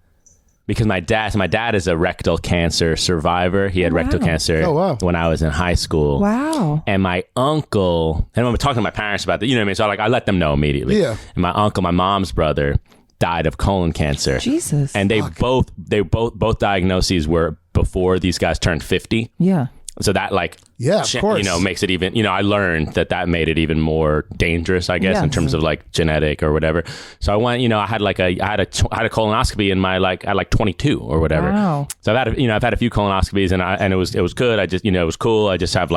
because my dad is a rectal cancer survivor. He had rectal cancer when I was in high school. Wow. And my uncle, and I'm talking to my parents about that, you know what I mean? So I let them know immediately. Yeah. And my uncle, my mom's brother, died of colon cancer. Jesus. And they both diagnoses were before these guys turned 50. Yeah. So that of course. makes it even, I learned that made it even more dangerous, I guess, in terms of like genetic or whatever. So I went, I had a colonoscopy in my at 22 or whatever. Wow. So I've had a few colonoscopies and it was good. I just, it was cool. I just have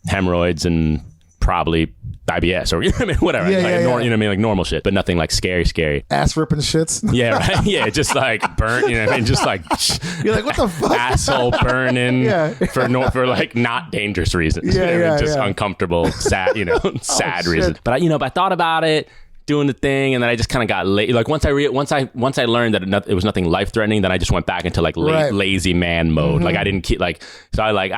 hemorrhoids and probably IBS or whatever. Like normal shit, but nothing like scary. Ass ripping shits. Yeah, right. Yeah, just like burnt, just like you're like, what the fuck? Asshole burning for like not dangerous reasons. Just uncomfortable, sad, sad reasons. But I thought about it, doing the thing, and then I just kind of got like once I learned that it was nothing life threatening, then I just went back into like lazy man mode. Mm-hmm. Like I didn't keep I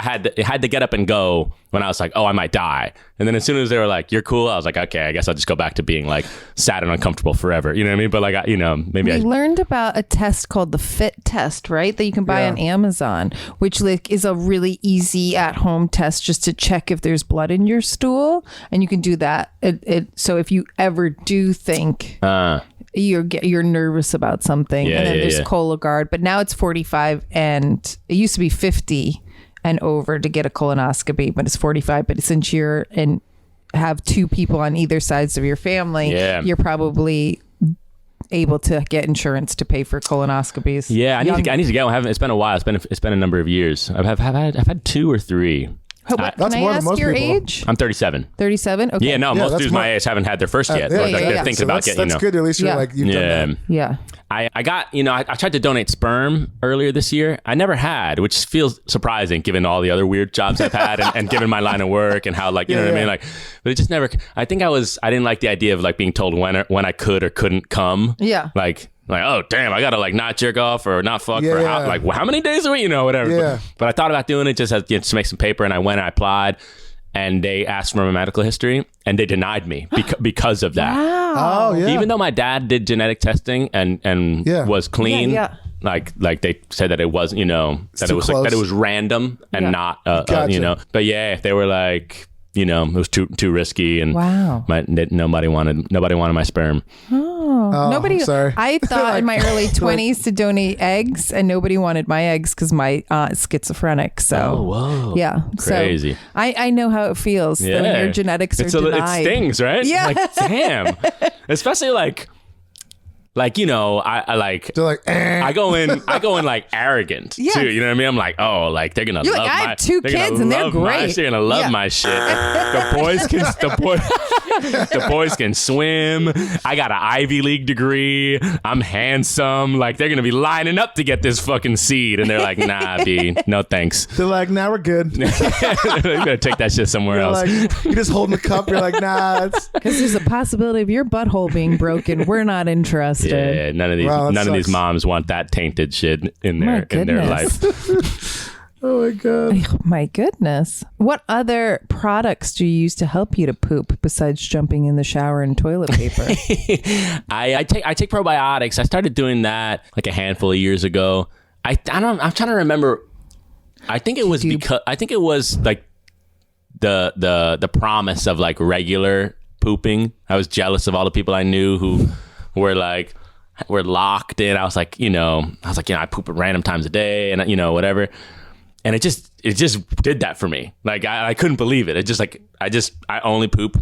had to get up and go when I was like, oh, I might die. And then as soon as they were like, you're cool, I was like, okay, I guess I'll just go back to being like sad and uncomfortable forever. You know what I mean? But like, maybe I learned about a test called the Fit test, right? That you can buy on Amazon, which like is a really easy at-home test just to check if there's blood in your stool. And you can do that. So if you ever do think you're nervous about something, and then there's Cologuard, but now it's 45 and it used to be 50 and over to get a colonoscopy, but it's 45. But since you're and have two people on either sides of your family, you're probably able to get insurance to pay for colonoscopies. Yeah, I need to get one. It's been a while. It's been a number of years. I've had 2 or 3. Can I ask your age? I'm 37. 37? Okay. Yeah, no, most dudes my age haven't had their first yet. They're thinking about getting. That's good. At least you're like you've done that. Yeah. I got, I tried to donate sperm earlier this year. I never had, which feels surprising given all the other weird jobs I've had and given my line of work and how what I mean? Like, but it just never, I think I didn't like the idea of like being told when I could or couldn't come. Yeah. Like, oh, damn, I got to like not jerk off or not fuck for how many days a week, whatever. Yeah. But I thought about doing it just to make some paper, and I went and I applied. And they asked for my medical history, and they denied me because of that. Wow. Oh, yeah. Even though my dad did genetic testing and was clean, like they said that it wasn't, that it was random and not, Gotcha. But yeah, they were like, it was too risky, and nobody wanted my sperm. Oh, nobody. Sorry. I thought in my early 20s to donate eggs, and nobody wanted my eggs because my aunt is schizophrenic. So, whoa, yeah, crazy. So I know how it feels when your genetics are denied. It stings, right? Yeah. Like, damn. Especially like I like. They're like, I go in like arrogant too. You know what I mean? I'm like, oh, like they're gonna love I have 2 kids and they're great. They're gonna love my shit. The boys can swim. I got an Ivy League degree. I'm handsome. Like they're gonna be lining up to get this fucking seed, and they're like, nah, B, no thanks. they're like, nah, we're good. They're gonna take that shit somewhere else. Like, you're just holding the cup. You're like, nah. Because there's a possibility of your butthole being broken. We're not interested. Yeah, none of these moms want that tainted shit in their life. Oh my god. Oh my goodness. What other products do you use to help you to poop besides jumping in the shower and toilet paper? I take probiotics. I started doing that like a handful of years ago. I'm trying to remember. I think it was like the promise of like regular pooping. I was jealous of all the people I knew who were locked in. I was like, I poop at random times a day and whatever. And it just did that for me. Like I couldn't believe it. It just like I only poop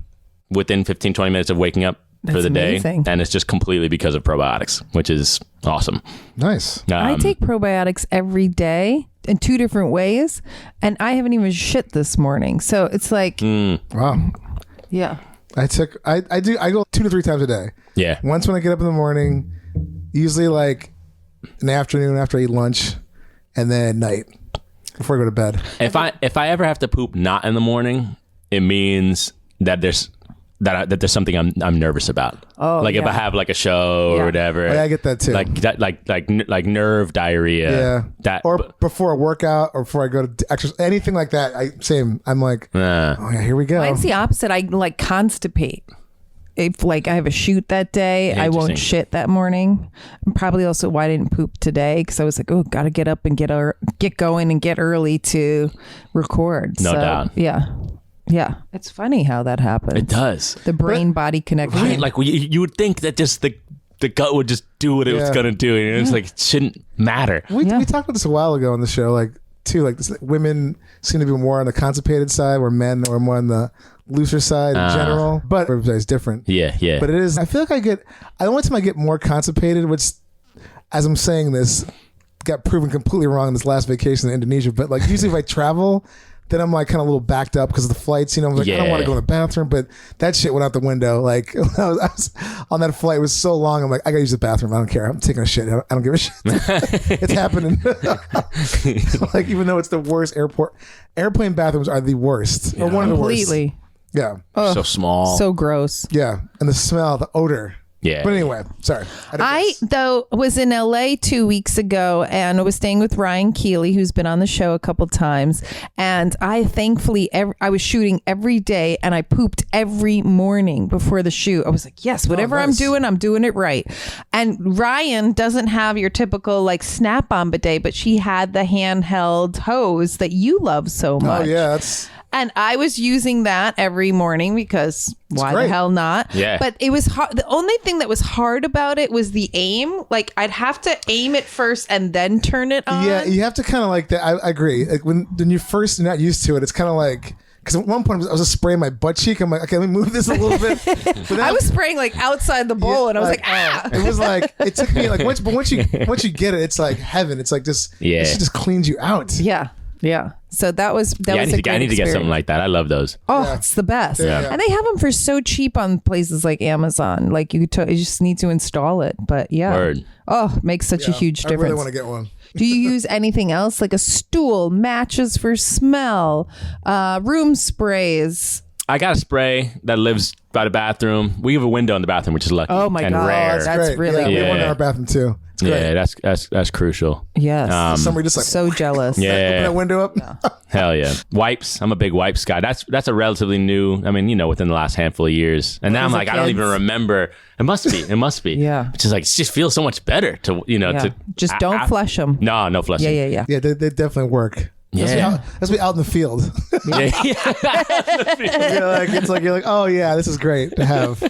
within 15, 20 minutes of waking up for That's the amazing. day, and it's just completely because of probiotics, which is awesome. Nice. I take probiotics every day in 2 different ways, and I haven't even shit this morning. So it's like, Wow. yeah. I go 2 to 3 times a day. Yeah. Once when I get up in the morning, usually like in the afternoon after I eat lunch, and then at night before I go to bed. If I ever have to poop not in the morning, it means that there's something I'm nervous about. Oh, like if yeah. I have like a show Yeah. or whatever. Oh, yeah, I get that too. Like that, like nerve diarrhea. Yeah. That Or before a workout or before I go to exercise, anything like that. I'm like, oh yeah, here we go. Mine's the opposite. I like constipate. If like I have a shoot that day, I won't Interesting. shit that morning. And probably also why I didn't poop today, because I was like, oh, gotta get up and get going and get early to record. No doubt. Yeah. It's funny how that happens. it does. The brain body connection. Right. Like you would think that just the gut would just do what it was Yeah. gonna do, and it's like it shouldn't matter. we Yeah. talked about this a while ago on the show, like too, like this, women seem to be more on the constipated side, where men are more on the looser side in general. But everybody's different. Yeah. But it is. I feel like the only time I get more constipated, which, as I'm saying this, got proven completely wrong in this last vacation in Indonesia. But like usually if I travel, then I'm like kind of a little backed up because of the flights. You know, I'm like, I don't Yeah. want to go in the bathroom, but that shit went out the window. Like I was on that flight, it was so long. I'm like, I gotta use the bathroom. I don't care. I'm taking a shit. I don't give a shit. It's happening. Like even though it's the worst airplane bathrooms are the worst or one of the worst. Completely. Yeah. So small. So gross. Yeah. And the smell, the odor. yeah. But anyway, sorry. I, though, was in LA 2 weeks ago and I was staying with Ryan Keeley, who's been on the show a couple times. And I thankfully, I was shooting every day and I pooped every morning before the shoot. I was like, yes, whatever nice. I'm doing it right. And Ryan doesn't have your typical like snap-on bidet, but she had the handheld hose that you love so much. Oh yeah, that's And I was using that every morning because why great. the hell not? Yeah. But it was hard. The only thing that was hard about it was the aim. Like I'd have to aim it first and then turn it on. yeah. You have to kind of like that. I agree. Like when you first are not used to it, it's kind of like because at one point I was just spraying my butt cheek. I'm like, okay, let me move this a little bit. But then I was spraying like outside the bowl and I was like, ah. It was like it took me like once you get it, it's like heaven. It's like just Yeah. it just cleans you out. Yeah. Yeah. So that was Yeah, a great I need to get something experience. like that. I love those. Oh, Yeah. it's the best. Yeah. And they have them for so cheap on places like Amazon. Like you just need to install it. But yeah. Word. Oh, makes such a huge I difference. really want to get one. Do you use anything else like a stool, matches for smell, room sprays? I got a spray that lives by the bathroom. We have a window in the bathroom, which is lucky. Oh my and God, rare. that's Great. really yeah, we have one in Yeah. our bathroom too. It's great. Yeah, that's crucial. Yes. Somebody just like So jealous. Yeah. open that window up. Hell yeah. Wipes. I'm a big wipes guy. That's a relatively new, I mean, within the last handful of years. And now I'm These are like, I don't even kids. remember. It must be. Yeah. It's just like, it just feels so much better to, Yeah. to Just don't flush them. No flushing. Yeah. Yeah, they definitely work. Yeah. Let's be out in the field. Yeah. you're like, oh yeah, this is great to have.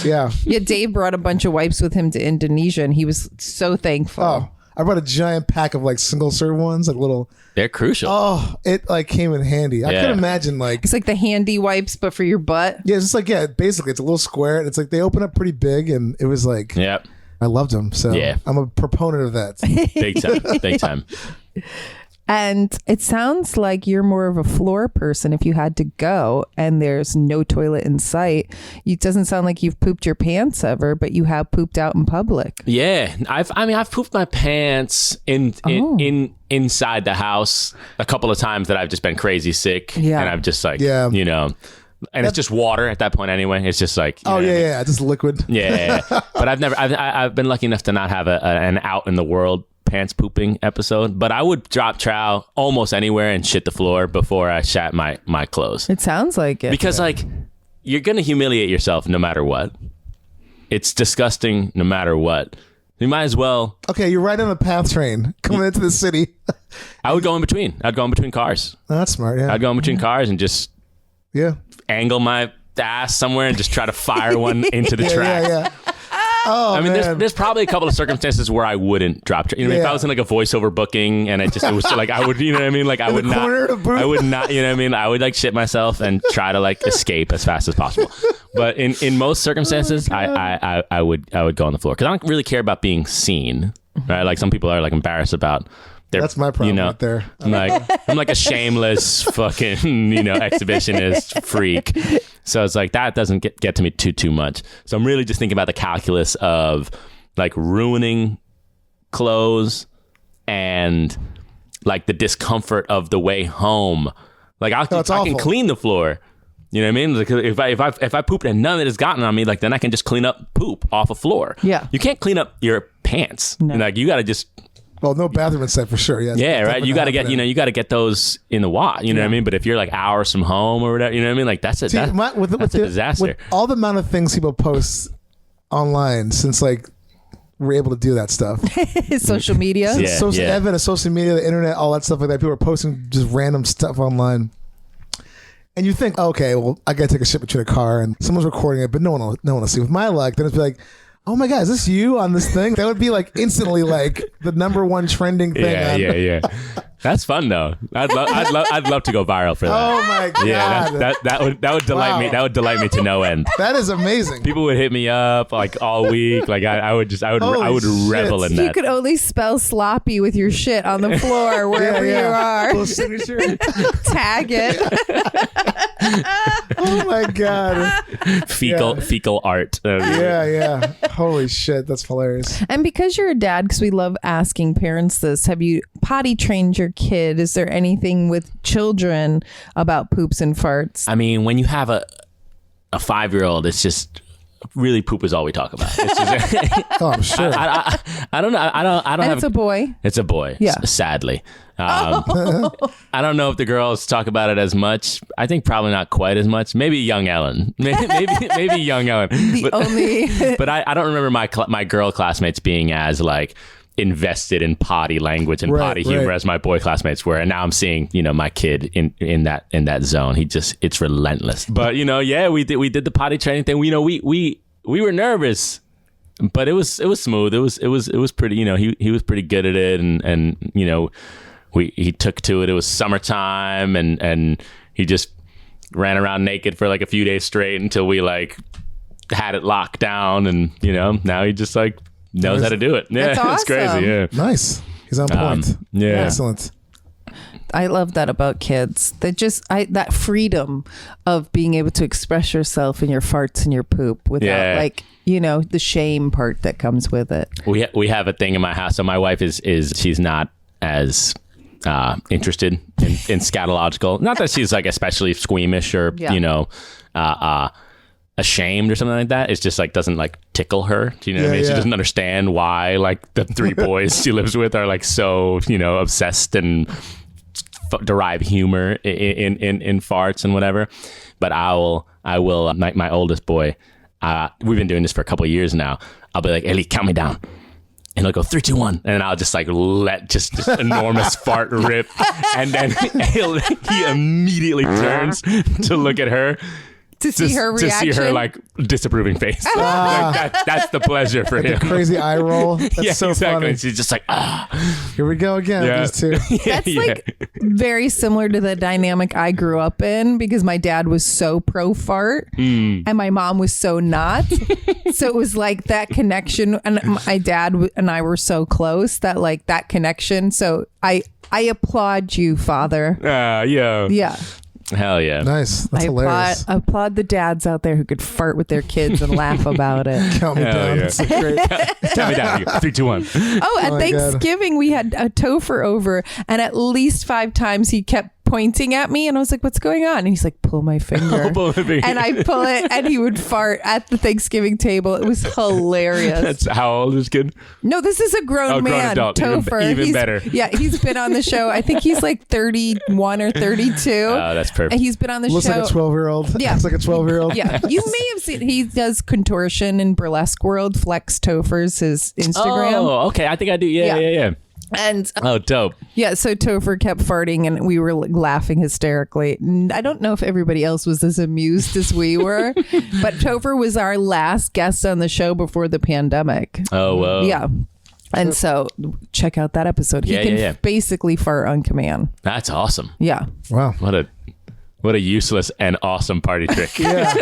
Yeah. Yeah, Dave brought a bunch of wipes with him to Indonesia and he was so thankful. Oh, I brought a giant pack of like single serve ones, like little. They're crucial. Oh, it like came in handy. I Yeah. could imagine like. It's like the handy wipes, but for your butt. Yeah, it's just like basically it's a little square. And it's like they open up pretty big, and it was like Yep. I loved them. So Yeah. I'm a proponent of that. Big time. Big time. And it sounds like you're more of a floor person if you had to go and there's no toilet in sight. It doesn't sound like you've pooped your pants ever, but you have pooped out in public. Yeah, I've pooped my pants inside the house a couple of times that I've just been crazy sick. Yeah. And I've just like, Yeah. and it's just water at that point anyway. It's just like, Oh yeah, just liquid. yeah. But I've been lucky enough to not have an out in the world pants pooping episode, but I would drop trow almost anywhere and shit the floor before I shat my clothes. It sounds like it. Because like you're gonna humiliate yourself no matter what. It's disgusting no matter what. You might as well. Okay, you're right on the PATH train coming into the city. I would go in between. I'd go in between cars. Oh, that's smart. Yeah. I'd go in between cars and just Yeah. angle my ass somewhere and just try to fire one into the track. Yeah. Oh, I mean, man. there's probably a couple of circumstances where I wouldn't drop. You know, what I mean? If I was in like a voiceover booking and it was like I would, you know what I mean? Like I would not. I would not. You know what I mean? I would like shit myself and try to like escape as fast as possible. But in most circumstances, I would go on the floor because I don't really care about being seen. Right? Like some people are like embarrassed about. That's my problem right there. I'm like a shameless fucking, exhibitionist freak. So it's like that doesn't get to me too much. So I'm really just thinking about the calculus of like ruining clothes and like the discomfort of the way home. Like I can clean the floor. You know what I mean? Like if I pooped and none of it has gotten on me, like then I can just clean up poop off a floor. Yeah. You can't clean up your pants. No. Like you got to just. Well, no bathroom inside for sure. Yeah, right. You got to get, you got to get those in the wash. You know what I mean? But if you're like hours from home or whatever, you know what I mean? Like that's a disaster. With all the amount of things people post online since like we're able to do that stuff. Social media. Evan, social media, the internet, all that stuff like that. People are posting just random stuff online. And you think, okay, well, I got to take a shit between a car and someone's recording it, but no one will see. With my luck, then it's like, oh my God, is this you on this thing? That would be like instantly like the #1 trending thing. Yeah. That's fun though. I'd love to go viral for that. Oh my God. Yeah, that would delight me. That would delight me to no end. That is amazing. People would hit me up like all week. Like I would revel in that. You could only spell sloppy with your shit on the floor wherever you are. Little signature. Tag it. Oh my God. Fecal art. Yeah. Holy shit, that's hilarious. And because you're a dad, because we love asking parents this, have you potty trained your kid? Is there anything with children about poops and farts? I mean, when you have a 5-year-old, it's just really poop is all we talk about. It's just, oh, I'm sure. I don't know. I don't have. It's a boy. It's a boy. Yeah. Sadly. I don't know if the girls talk about it as much. I think probably not quite as much. Maybe young Ellen. Maybe young Ellen. But I don't remember my girl classmates being as like invested in potty language and potty humor as my boy classmates were. And now I'm seeing, my kid in that zone. It's relentless. But we did the potty training thing. We were nervous, but it was smooth. It was pretty, he was pretty good at it. And he took to it. It was summertime and he just ran around naked for like a few days straight until we like had it locked down. And, now he just like knows how to do it. Yeah, That's awesome. It's crazy. Yeah. Nice. He's on point. Yeah. Excellent. I love that about kids. That freedom of being able to express yourself in your farts and your poop without the shame part that comes with it. We have a thing in my house. So my wife is she's not as interested in scatological. Not that she's like especially squeamish or ashamed or something like that. It's just like doesn't like tickle her. Do you know what I mean? She doesn't understand why like the 3 boys she lives with are like so obsessed and derive humor in farts and whatever. But I will my oldest boy. We've been doing this for a couple of years now. I'll be like, Ellie, count me down. And he'll go 3, 2, 1, and I'll just like let just enormous fart rip, and then he immediately turns to look at her to see her reaction, to see her like disapproving face. Like that's the pleasure for him. The crazy eye roll. That's so exactly. funny. And she's just like, here we go again. Yeah. These two. That's like very similar to the dynamic I grew up in because my dad was so pro fart and my mom was so not. So it was like that connection, and my dad and I were so close that like that connection. So I applaud you, Father. Yeah. Hell yeah. Nice. That's hilarious. I applaud the dads out there who could fart with their kids and laugh about it. Count me down. Yeah. It's great. Count me down. 3, 2, 1. Oh, at Thanksgiving, we had a topher over, and at least 5 times he kept pointing at me, and I was like, what's going on? And he's like, pull my finger. And I pull it, and he would fart at the Thanksgiving table. It was hilarious. That's how old is this kid? No, this is a grown man. Grown adult. Topher. Even better. Yeah, he's been on the show. I think he's like 31 or 32. Oh, that's perfect. And he's been on the Looks show. like a 12-year-old. Yeah. Looks like a 12-year-old. Yeah, you may have seen. He does contortion in Burlesque World. Flex Tophers his Instagram. Oh, okay. I think I do. Yeah. And Oh, dope. yeah, so Topher kept farting and we were like, laughing hysterically. I don't know if everybody else was as amused as we were, but Topher was our last guest on the show before the pandemic. Oh, whoa. Yeah. And so check out that episode. He can basically fart on command. That's awesome. Yeah. Wow. What a useless and awesome party trick. Yeah.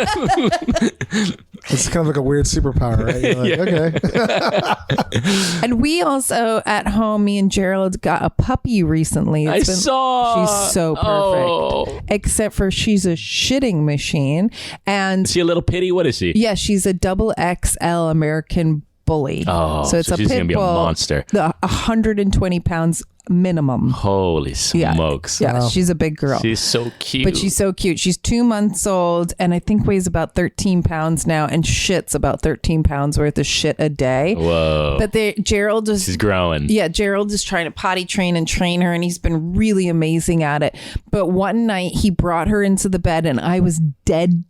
It's kind of like a weird superpower, right? You're like, okay. And we also at home, me and Gerald got a puppy recently. I saw. She's so perfect. Oh. Except for she's a shitting machine. And Is she a little pitty? What is she? yeah, she's a double XL American bully. Oh, so it's so a she's pit gonna be a bull, monster. 120 pounds minimum. Holy Yeah. smokes. Yeah, Wow. she's a big girl. She's so cute. But she's so cute. She's 2 months old and I think weighs about 13 pounds now and shits about 13 pounds worth of shit a day. Whoa. But Gerald is... She's growing. Yeah, Gerald is trying to potty train and train her and he's been really amazing at it. But one night he brought her into the bed and I was dead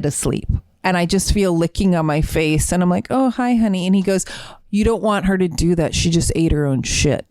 asleep. And I just feel licking on my face and I'm like, oh, hi, honey. And he goes, you don't want her to do that. She just ate her own shit.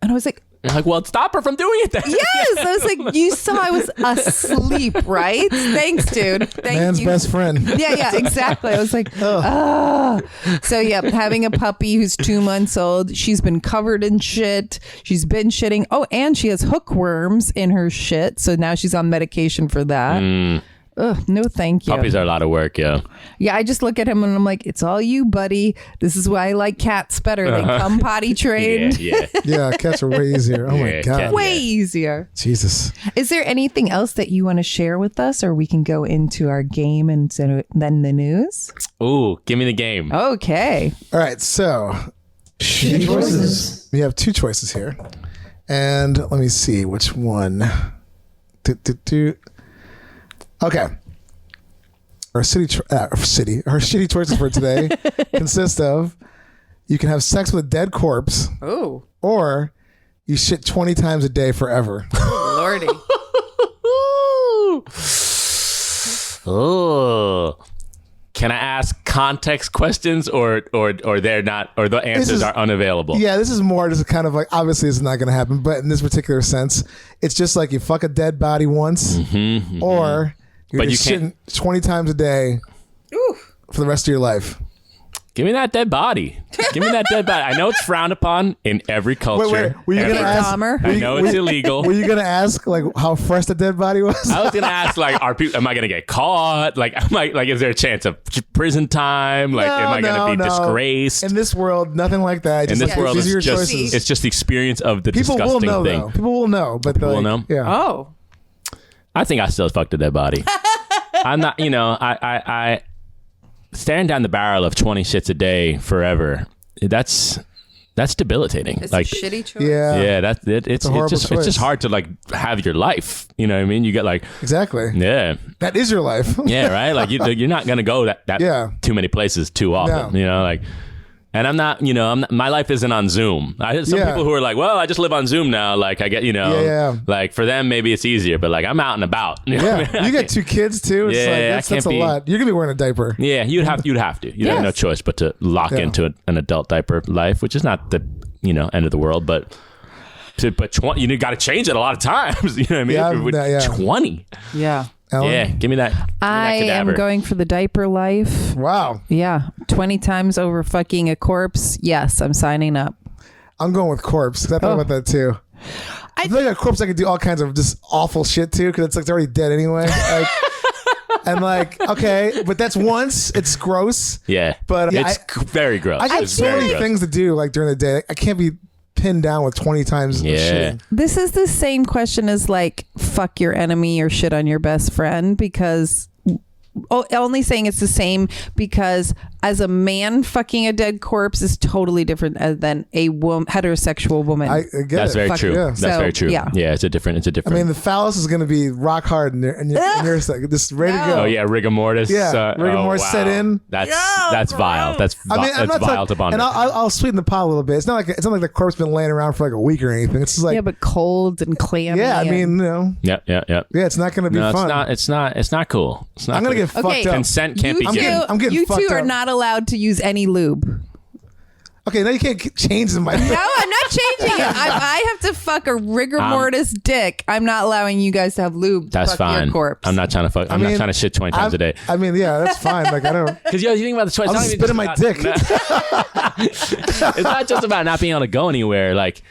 And I was like, You're like, well, stop her from doing it then. yes. I was like, you saw I was asleep, right? Thanks, dude. Thank Man's you. best friend. Yeah, exactly. I was like, ah. So yeah, having a puppy who's 2 months old, she's been covered in shit. She's been shitting. Oh, and she has hookworms in her shit. So now she's on medication for that. Ugh, no, thank you. Puppies are a lot of work, yeah. Yeah, I just look at him and I'm like, it's all you, buddy. This is why I like cats better. They come potty trained. Yeah. Yeah, cats are way easier. Oh my Yeah, God. cat- Way easier. Jesus. Is there anything else that you want to share with us, or we can go into our game and then the news? Ooh, give me the game. Okay. All right, so Shitty choices. we have two choices here. And let me see which one. Okay. Our shitty choices for today consist of you can have sex with a dead corpse Oh, or you shit 20 times a day forever. Lordy. Oh. Can I ask context questions or they're not, or the answers are unavailable? Yeah, this is more just kind of like, obviously it's not going to happen, but in this particular sense, it's just like you fuck a dead body once or you're But just you shitting 20 times a day for the rest of your life. Give me that dead body. Give me that dead body. I know it's frowned upon in every culture. Were you going to ask? Dahmer. I know it's illegal. Were you going to ask like how fresh the dead body was? I was gonna ask, like, am I gonna get caught? Like, is there a chance of prison time? Like, am I gonna be disgraced? In this world, nothing like that. In Just this like, world, these are your it's just choices. it's just the experience of the People will disgusting know, thing. though. People will know, but will know? Yeah. Oh. I think I still fucked a dead body. I'm not, I staring down the barrel of 20 shits a day forever. That's debilitating. It's like, a shitty choice. Yeah. yeah, it's a horrible just choice. hard to like have your life. You know what I mean? You get like, Exactly. yeah, That is your life. yeah, right. Like you're not gonna go that Yeah. too many places too often. No. You know, like. And I'm not, my life isn't on Zoom. I have some Yeah. people who are like, well, I just live on Zoom now. Like I get, Yeah. like for them, maybe it's easier, but like I'm out and about. You know what I mean? Yeah. You got two kids too. It's Yeah, like, I that's can't a be- lot. You're going to be wearing a diaper. Yeah, you'd have to. You'd have Yes. no choice but to lock Yeah. into an adult diaper life, which is not the, end of the world, but 20, you got to change it a lot of times. You know what I mean? Yeah, With yeah. 20. Yeah. Ellen? Yeah, give me that. I am cadaver. going for the diaper life. Wow. Yeah. 20 times over fucking a corpse. Yes, I'm signing up. I'm going with corpse because I thought about that too. I feel like a corpse I could do all kinds of just awful shit too because it's already dead anyway. Like, and like, okay, but that's once. It's gross. Yeah, But it's very gross. I got It's so very many gross. things to do like during the day. I can't be pinned down with 20 times. Yeah. Shitting. This is the same question as like fuck your enemy or shit on your best friend because only saying it's the same because as a man fucking a dead corpse is totally different than a heterosexual woman. I get That's it. very Fuck true. yeah. That's So, very true. yeah. Yeah, it's a different. I mean, the phallus is going to be rock hard and you're just ready to No. go. Oh yeah, rigor mortis. Yeah, rigor mortis set in. That's vile. That's I mean, I'm that's not vile to talking, and bond. I'll sweeten the pot a little bit. It's not like the corpse been laying around for like a week or anything. It's just like, yeah, but cold and clammy. yeah, I mean, Yeah. yeah, it's not going to be No, fun. it's not cool. It's not. I'm going to cool. get fucked up. Consent can't you be given. I'm getting you two fucked are up. not allowed to use any lube. Okay, now you can't change my. No, I'm not changing it. I have to fuck a rigor mortis dick. I'm not allowing you guys to have lube. That's fuck fine. Your corpse. I'm not trying to fuck. I'm not trying to shit 20 times a day. I mean, yeah, that's fine. Like I don't. Because you think about the choice. I'm just spitting my dick. It's not just about not being able to go anywhere. Like,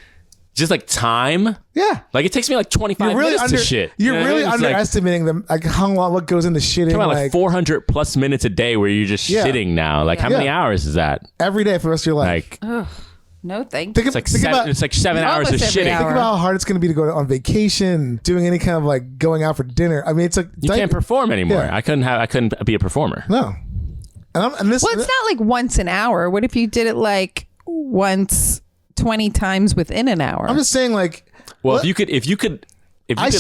just like time. Yeah. Like it takes me like 25 minutes to shit. You're You know what I really mean? It's underestimating them. Like how long, what goes into shitting. Talking about like 400 plus minutes a day where you're just shitting now. Like how many hours is that? Every day for the rest of your life. Like, no, thank you. it's like 7 hours of Almost every shitting. hour. Think about how hard it's going to be to go on vacation, doing any kind of like going out for dinner. I mean, it's like You can't perform anymore. Yeah. I couldn't be a performer. No. And this. Well, it's not like once an hour. What if you did it like once 20 times within an hour? I'm just saying, like. Well, what? if you could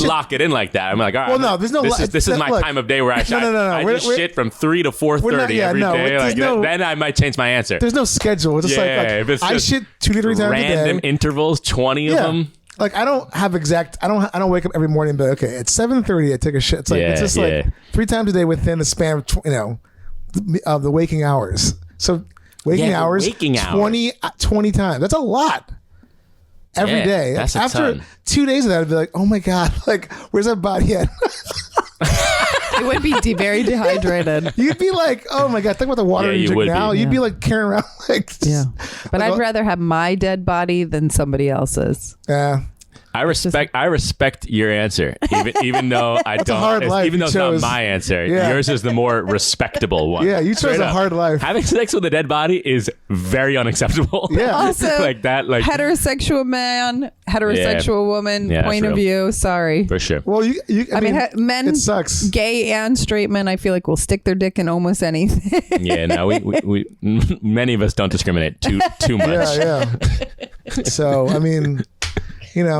lock it in like that, I'm like, all right. Well, no, there's no. This is my look, time of day where I No. I just shit from 3 to 4:30 every day. Like then I might change my answer. There's no schedule. It's just if it's I just shit 2 to 3 times a day. random intervals, 20 of them. Like I don't have exact. I don't wake up every morning and be like, okay, at 7:30 I take a shit. It's like it's just like 3 times a day within the span of of the waking hours. So waking hours, 20 times. That's a lot. Every day. That's a After ton. 2 days of that, I'd be like, oh my God, like, where's that body at? It would be very dehydrated. You'd be like, oh my God, think about the water you drink now. You'd be like carrying around like. But I'd rather have my dead body than somebody else's. Yeah. I respect your answer, even though I don't. a hard life even though you it's not chose. my answer, Yeah. yours is the more respectable one. Yeah, you chose Straight a up. hard life. Having sex with a dead body is very unacceptable. Yeah. Also, like that. Like heterosexual man, heterosexual woman, Yeah, point that's of view. Sorry. for sure. Well, I mean, men, it sucks. gay and straight men, I feel like will stick their dick in almost anything. Yeah, no, we many of us don't discriminate too much. Yeah. So, I mean,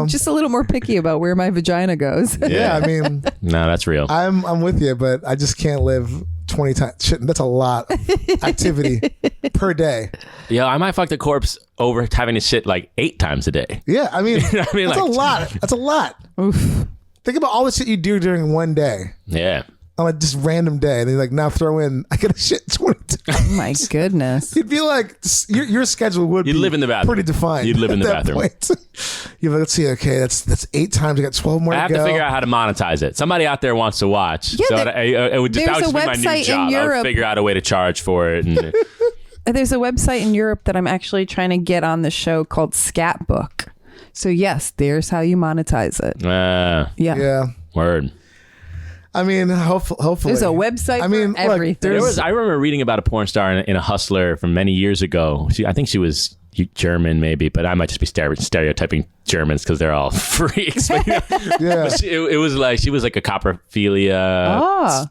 Just a little more picky about where my vagina goes. yeah, I mean, No, that's real. I'm with you, but I just can't live 20 times. Shit, that's a lot of activity per day. Yeah, I might fuck the corpse over having to shit like 8 times a day. Yeah, I mean, know what I mean? that's Like- a lot. That's a lot. Oof. Think about all the shit you do during one day. Yeah. On a just random day, and then like now throw in, I gotta shit 20 times. Oh my goodness. You'd be like, your schedule would You'd be live in the bathroom. pretty defined. You'd live in at the that bathroom. point. You're like, let's see, okay, that's 8 times. I got 12 more I to have go. to figure out how to monetize it. Somebody out there wants to watch. Yeah, so there- it would just, that would there's just a be my new website in job. I would Europe- figure out a way to charge for it. And There's a website in Europe that I'm actually trying to get on the show called Scatbook. So yes, there's how you monetize it. Yeah. Yeah. Word. I mean, hopefully. There's a website for everything. I remember reading about a porn star in a Hustler from many years ago. I think she was German, maybe, but I might just be stereotyping Germans because they're all freaks. Yeah. It was like she was like a coprophilia.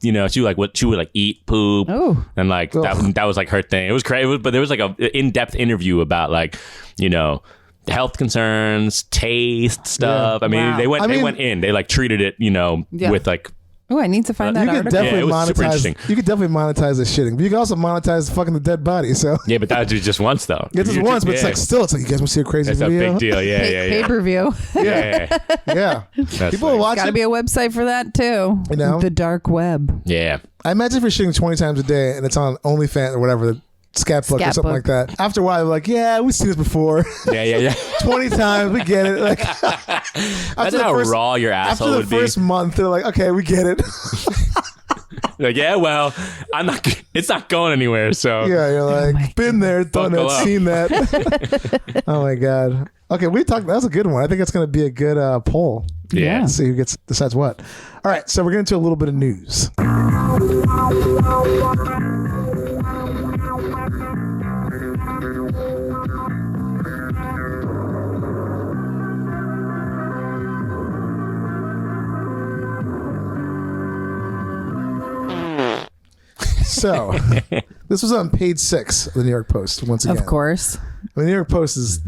She would like eat poop. Oh. And like that was like her thing. It was crazy, but there was like a in-depth interview about like health concerns, taste stuff. Yeah. I mean, Wow. they went in. They like treated it, with like. Oh, I need to find that You could article. definitely Yeah, it was super monetize. interesting. You could definitely monetize the shitting, but you can also monetize fucking the dead body. So Yeah, but that was just once though. it's just once, but it's like still, it's like you guys want to see a crazy It's a video? big deal. Yeah, Pay per view. Yeah. Yeah, That's people will funny. watch Got to it. be a website for that too. The dark web. Yeah. I imagine if you're shitting 20 times a day and it's on OnlyFans or whatever, the Scatbook or something Scatbook. like that. After a while, they're like, yeah, we've seen this before. Yeah. 20 times, we get it. Like, Imagine how raw your after asshole the would be. first month, they're like, okay, we get it. Like, yeah, well, it's not going anywhere. So Yeah, you're like, my been there, done Buckle it, up. seen that. Oh my God. Okay, that was a good one. I think it's going to be a good poll. Yeah. Let's see who decides what. All right, so we're getting to a little bit of news. So, this was on page 6 of the New York Post once again. Of course. The New York Post is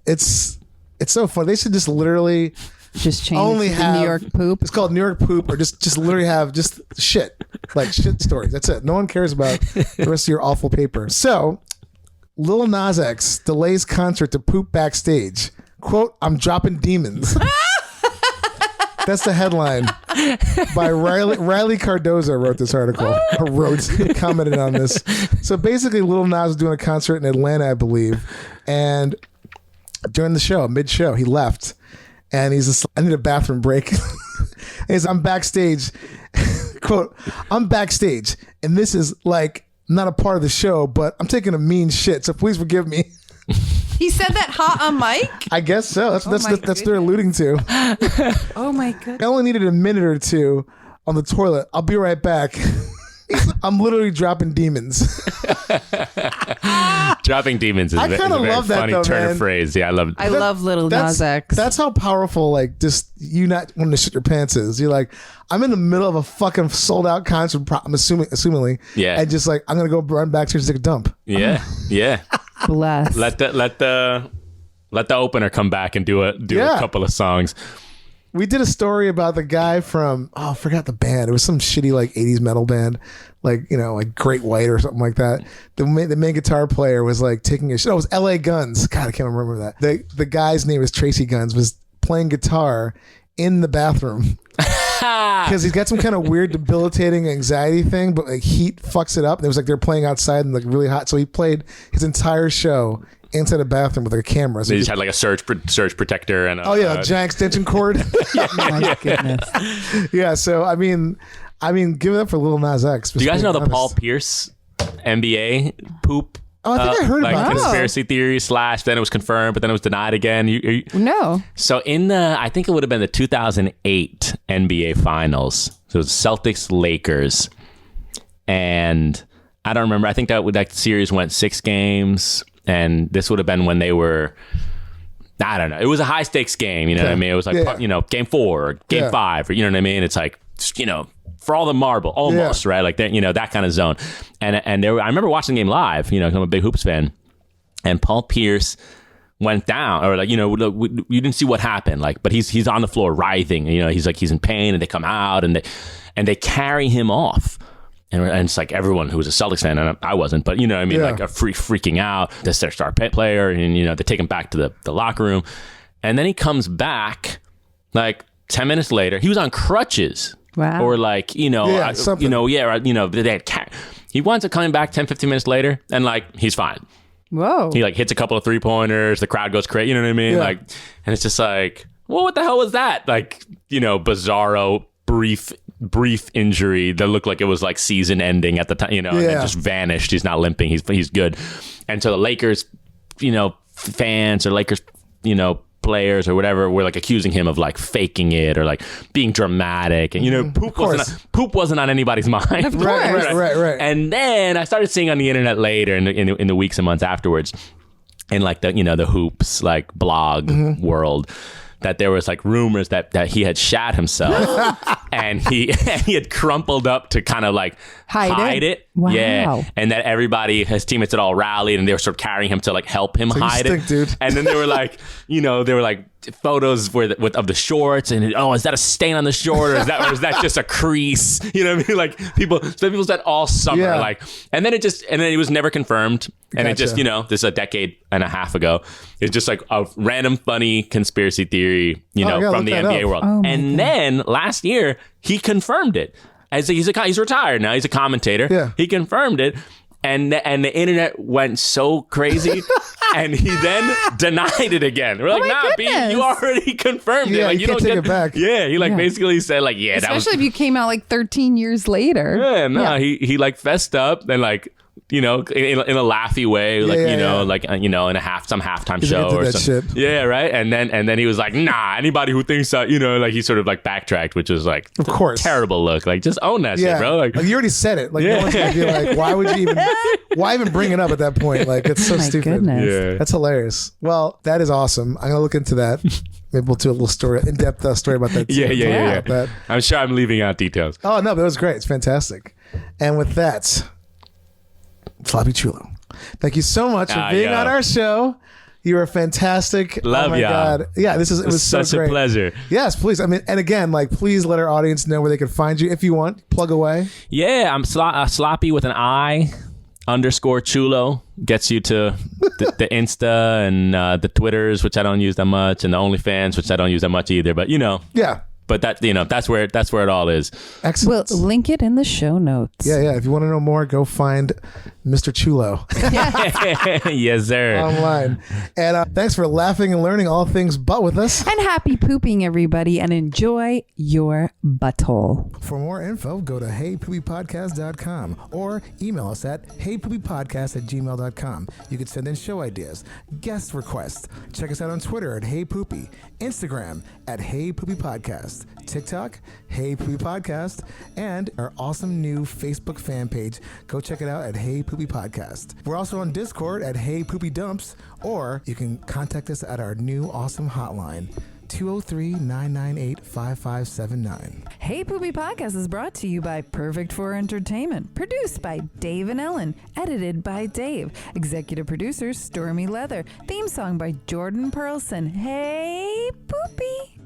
it's so fun. They should just literally Just change only the have New York poop. It's called New York poop, or just literally have just shit, like shit stories. That's it. No one cares about the rest of your awful paper. So, Lil Nas X delays concert to poop backstage. Quote, I'm dropping demons. That's the headline. By Riley Cardoza wrote this article. Commented on this. So basically, Lil Nas was doing a concert in Atlanta, I believe, and during the show, mid-show, he left, and he's just, I need a bathroom break. I'm backstage. Quote, I'm backstage, and this is like not a part of the show, but I'm taking a mean shit, so please forgive me. He said that hot on mic? I guess so. That's what they're alluding to. Oh my goodness. I only needed a minute or two on the toilet. I'll be right back. I'm literally dropping demons. Dropping demons is I a very love that, funny though, turn man. of phrase. Yeah, I love it. I love Little Nas X. That's how powerful, like, just you not wanting to shit your pants is. You're like, I'm in the middle of a fucking sold out concert, I'm assumingly. Yeah. And just like, I'm going to go run back to take a dump. Yeah, yeah. Bless. Let the opener come back and do a couple of songs. We did a story about the guy from, I forgot the band. It was some shitty like 80s metal band, like, you know, like Great White or something like that. The main guitar player was like taking a shit. Oh, it was LA Guns. God, I can't remember that. The guy's name is Tracy Guns, was playing guitar in the bathroom. Because he's got some kind of weird debilitating anxiety thing, but like heat fucks it up. And it was like they're playing outside and like really hot. So he played his entire show inside a bathroom with like a camera. So They just had like a surge protector and a giant extension cord. Oh my goodness. Yeah, so I mean, give it up for Lil Nas X. Do you guys know the Paul Pierce NBA poop? Oh, I think I heard about this. Conspiracy theory / then it was confirmed, but then it was denied again. No. So I think it would have been the 2008 NBA Finals. So it was Celtics Lakers, and I don't remember. I think that series went 6 games. And this would have been when they were, I don't know. It was a high stakes game. You know what I mean? It was like, you know, game 4 or game 5, or, you know what I mean? It's like, you know, for all the marble, almost, right? Like, you know, that kind of zone. And I remember watching the game live, you know, 'cause I'm a big Hoops fan. And Paul Pierce went down, or like, you know, you didn't see what happened. Like, but he's on the floor writhing. You know, he's in pain, and they come out and they carry him off. And it's like everyone who was a Celtics fan, and I wasn't, but you know what I mean, like a freaking out. That's their star player, and you know, they take him back to the locker room. And then he comes back like 10 minutes later. He was on crutches. Wow. Or like, you know, he winds up coming back 10, 15 minutes later, and like, he's fine. Whoa. He like hits a couple of 3-pointers. The crowd goes crazy. You know what I mean? Yeah. Like, and it's just like, well, what the hell was that? Like, you know, bizarro, brief injury that looked like it was like season ending at the time, you know, and then just vanished. He's not limping. He's good. And so the Lakers, you know, fans or Lakers, you know, players or whatever were like accusing him of like faking it or like being dramatic. And, you know, poop wasn't on anybody's mind. Of course. Right. And then I started seeing on the internet later in the weeks and months afterwards, in like the, you know, the Hoops like blog world, that there was like rumors that he had shat himself and he had crumpled up to kind of like hide it. Wow. Yeah. And that his teammates had all rallied and they were sort of carrying him to like help him hide stink, it. dude. And then they were like, you know, photos of the shorts and is that a stain on the short or is that just a crease? You know what I mean? Like people said all summer, like, and then it was never confirmed. And it just, you know, this is a decade and a half ago. It's just like a random funny conspiracy theory, you know, from the NBA world. Oh and then last year he confirmed it. He's retired now. He's a commentator. Yeah. He confirmed it. And the internet went so crazy, and he then denied it again. We're like, nah, B, you already confirmed it. Like, you can't take it back. Yeah, he basically said like, yeah, especially that was. if you came out like 13 years later. Yeah, no, he like fessed up and like, you know, in a laughy way, like, like, you know, in some halftime show or something. Yeah, right. And then he was like, nah, anybody who thinks that, you know, like he sort of like backtracked, which was like, of course, terrible look. Like, just own that shit, bro. Like you already said it. Like, no one's gonna be like, why even bring it up at that point? Like, it's so stupid. Goodness. Yeah. That's hilarious. Well, that is awesome. I'm gonna look into that. Maybe we'll do a little in-depth story about that. Too. Yeah. That. I'm sure I'm leaving out details. Oh no, but it was great. It's fantastic. And with that, Sloppi Chulo, thank you so much for being on our show. You are fantastic. Love oh my y'all. God. Yeah, it was such so great. a pleasure. Yes, please. I mean, and again, like, please let our audience know where they can find you if you want. Plug away. Yeah, I'm Sloppi with an I _ Chulo. Gets you to the Insta and the Twitters, which I don't use that much, and the OnlyFans, which I don't use that much either. But you know. Yeah. But that, that's where it all is. Excellent. We'll link it in the show notes. Yeah. If you want to know more, go find Mr. Chulo Yes, sir. online. And thanks for laughing and learning all things butt with us. And happy pooping, everybody, and enjoy your butthole. For more info, go to heypoopypodcast.com or email us at heypoopypodcast@gmail.com. You can send in show ideas, guest requests. Check us out on Twitter at heypoopy, Instagram at heypoopypodcast, TikTok, Hey Poopy Podcast, and our awesome new Facebook fan page. Go check it out at Hey Poopy Podcast. We're also on Discord at Hey Poopy Dumps, or you can contact us at our new awesome hotline, 203-998-5579. Hey Poopy Podcast is brought to you by Perfect for Entertainment. Produced by Dave and Ellen. Edited by Dave. Executive producer Stormy Leather. Theme song by Jordan Perlson. Hey Poopy.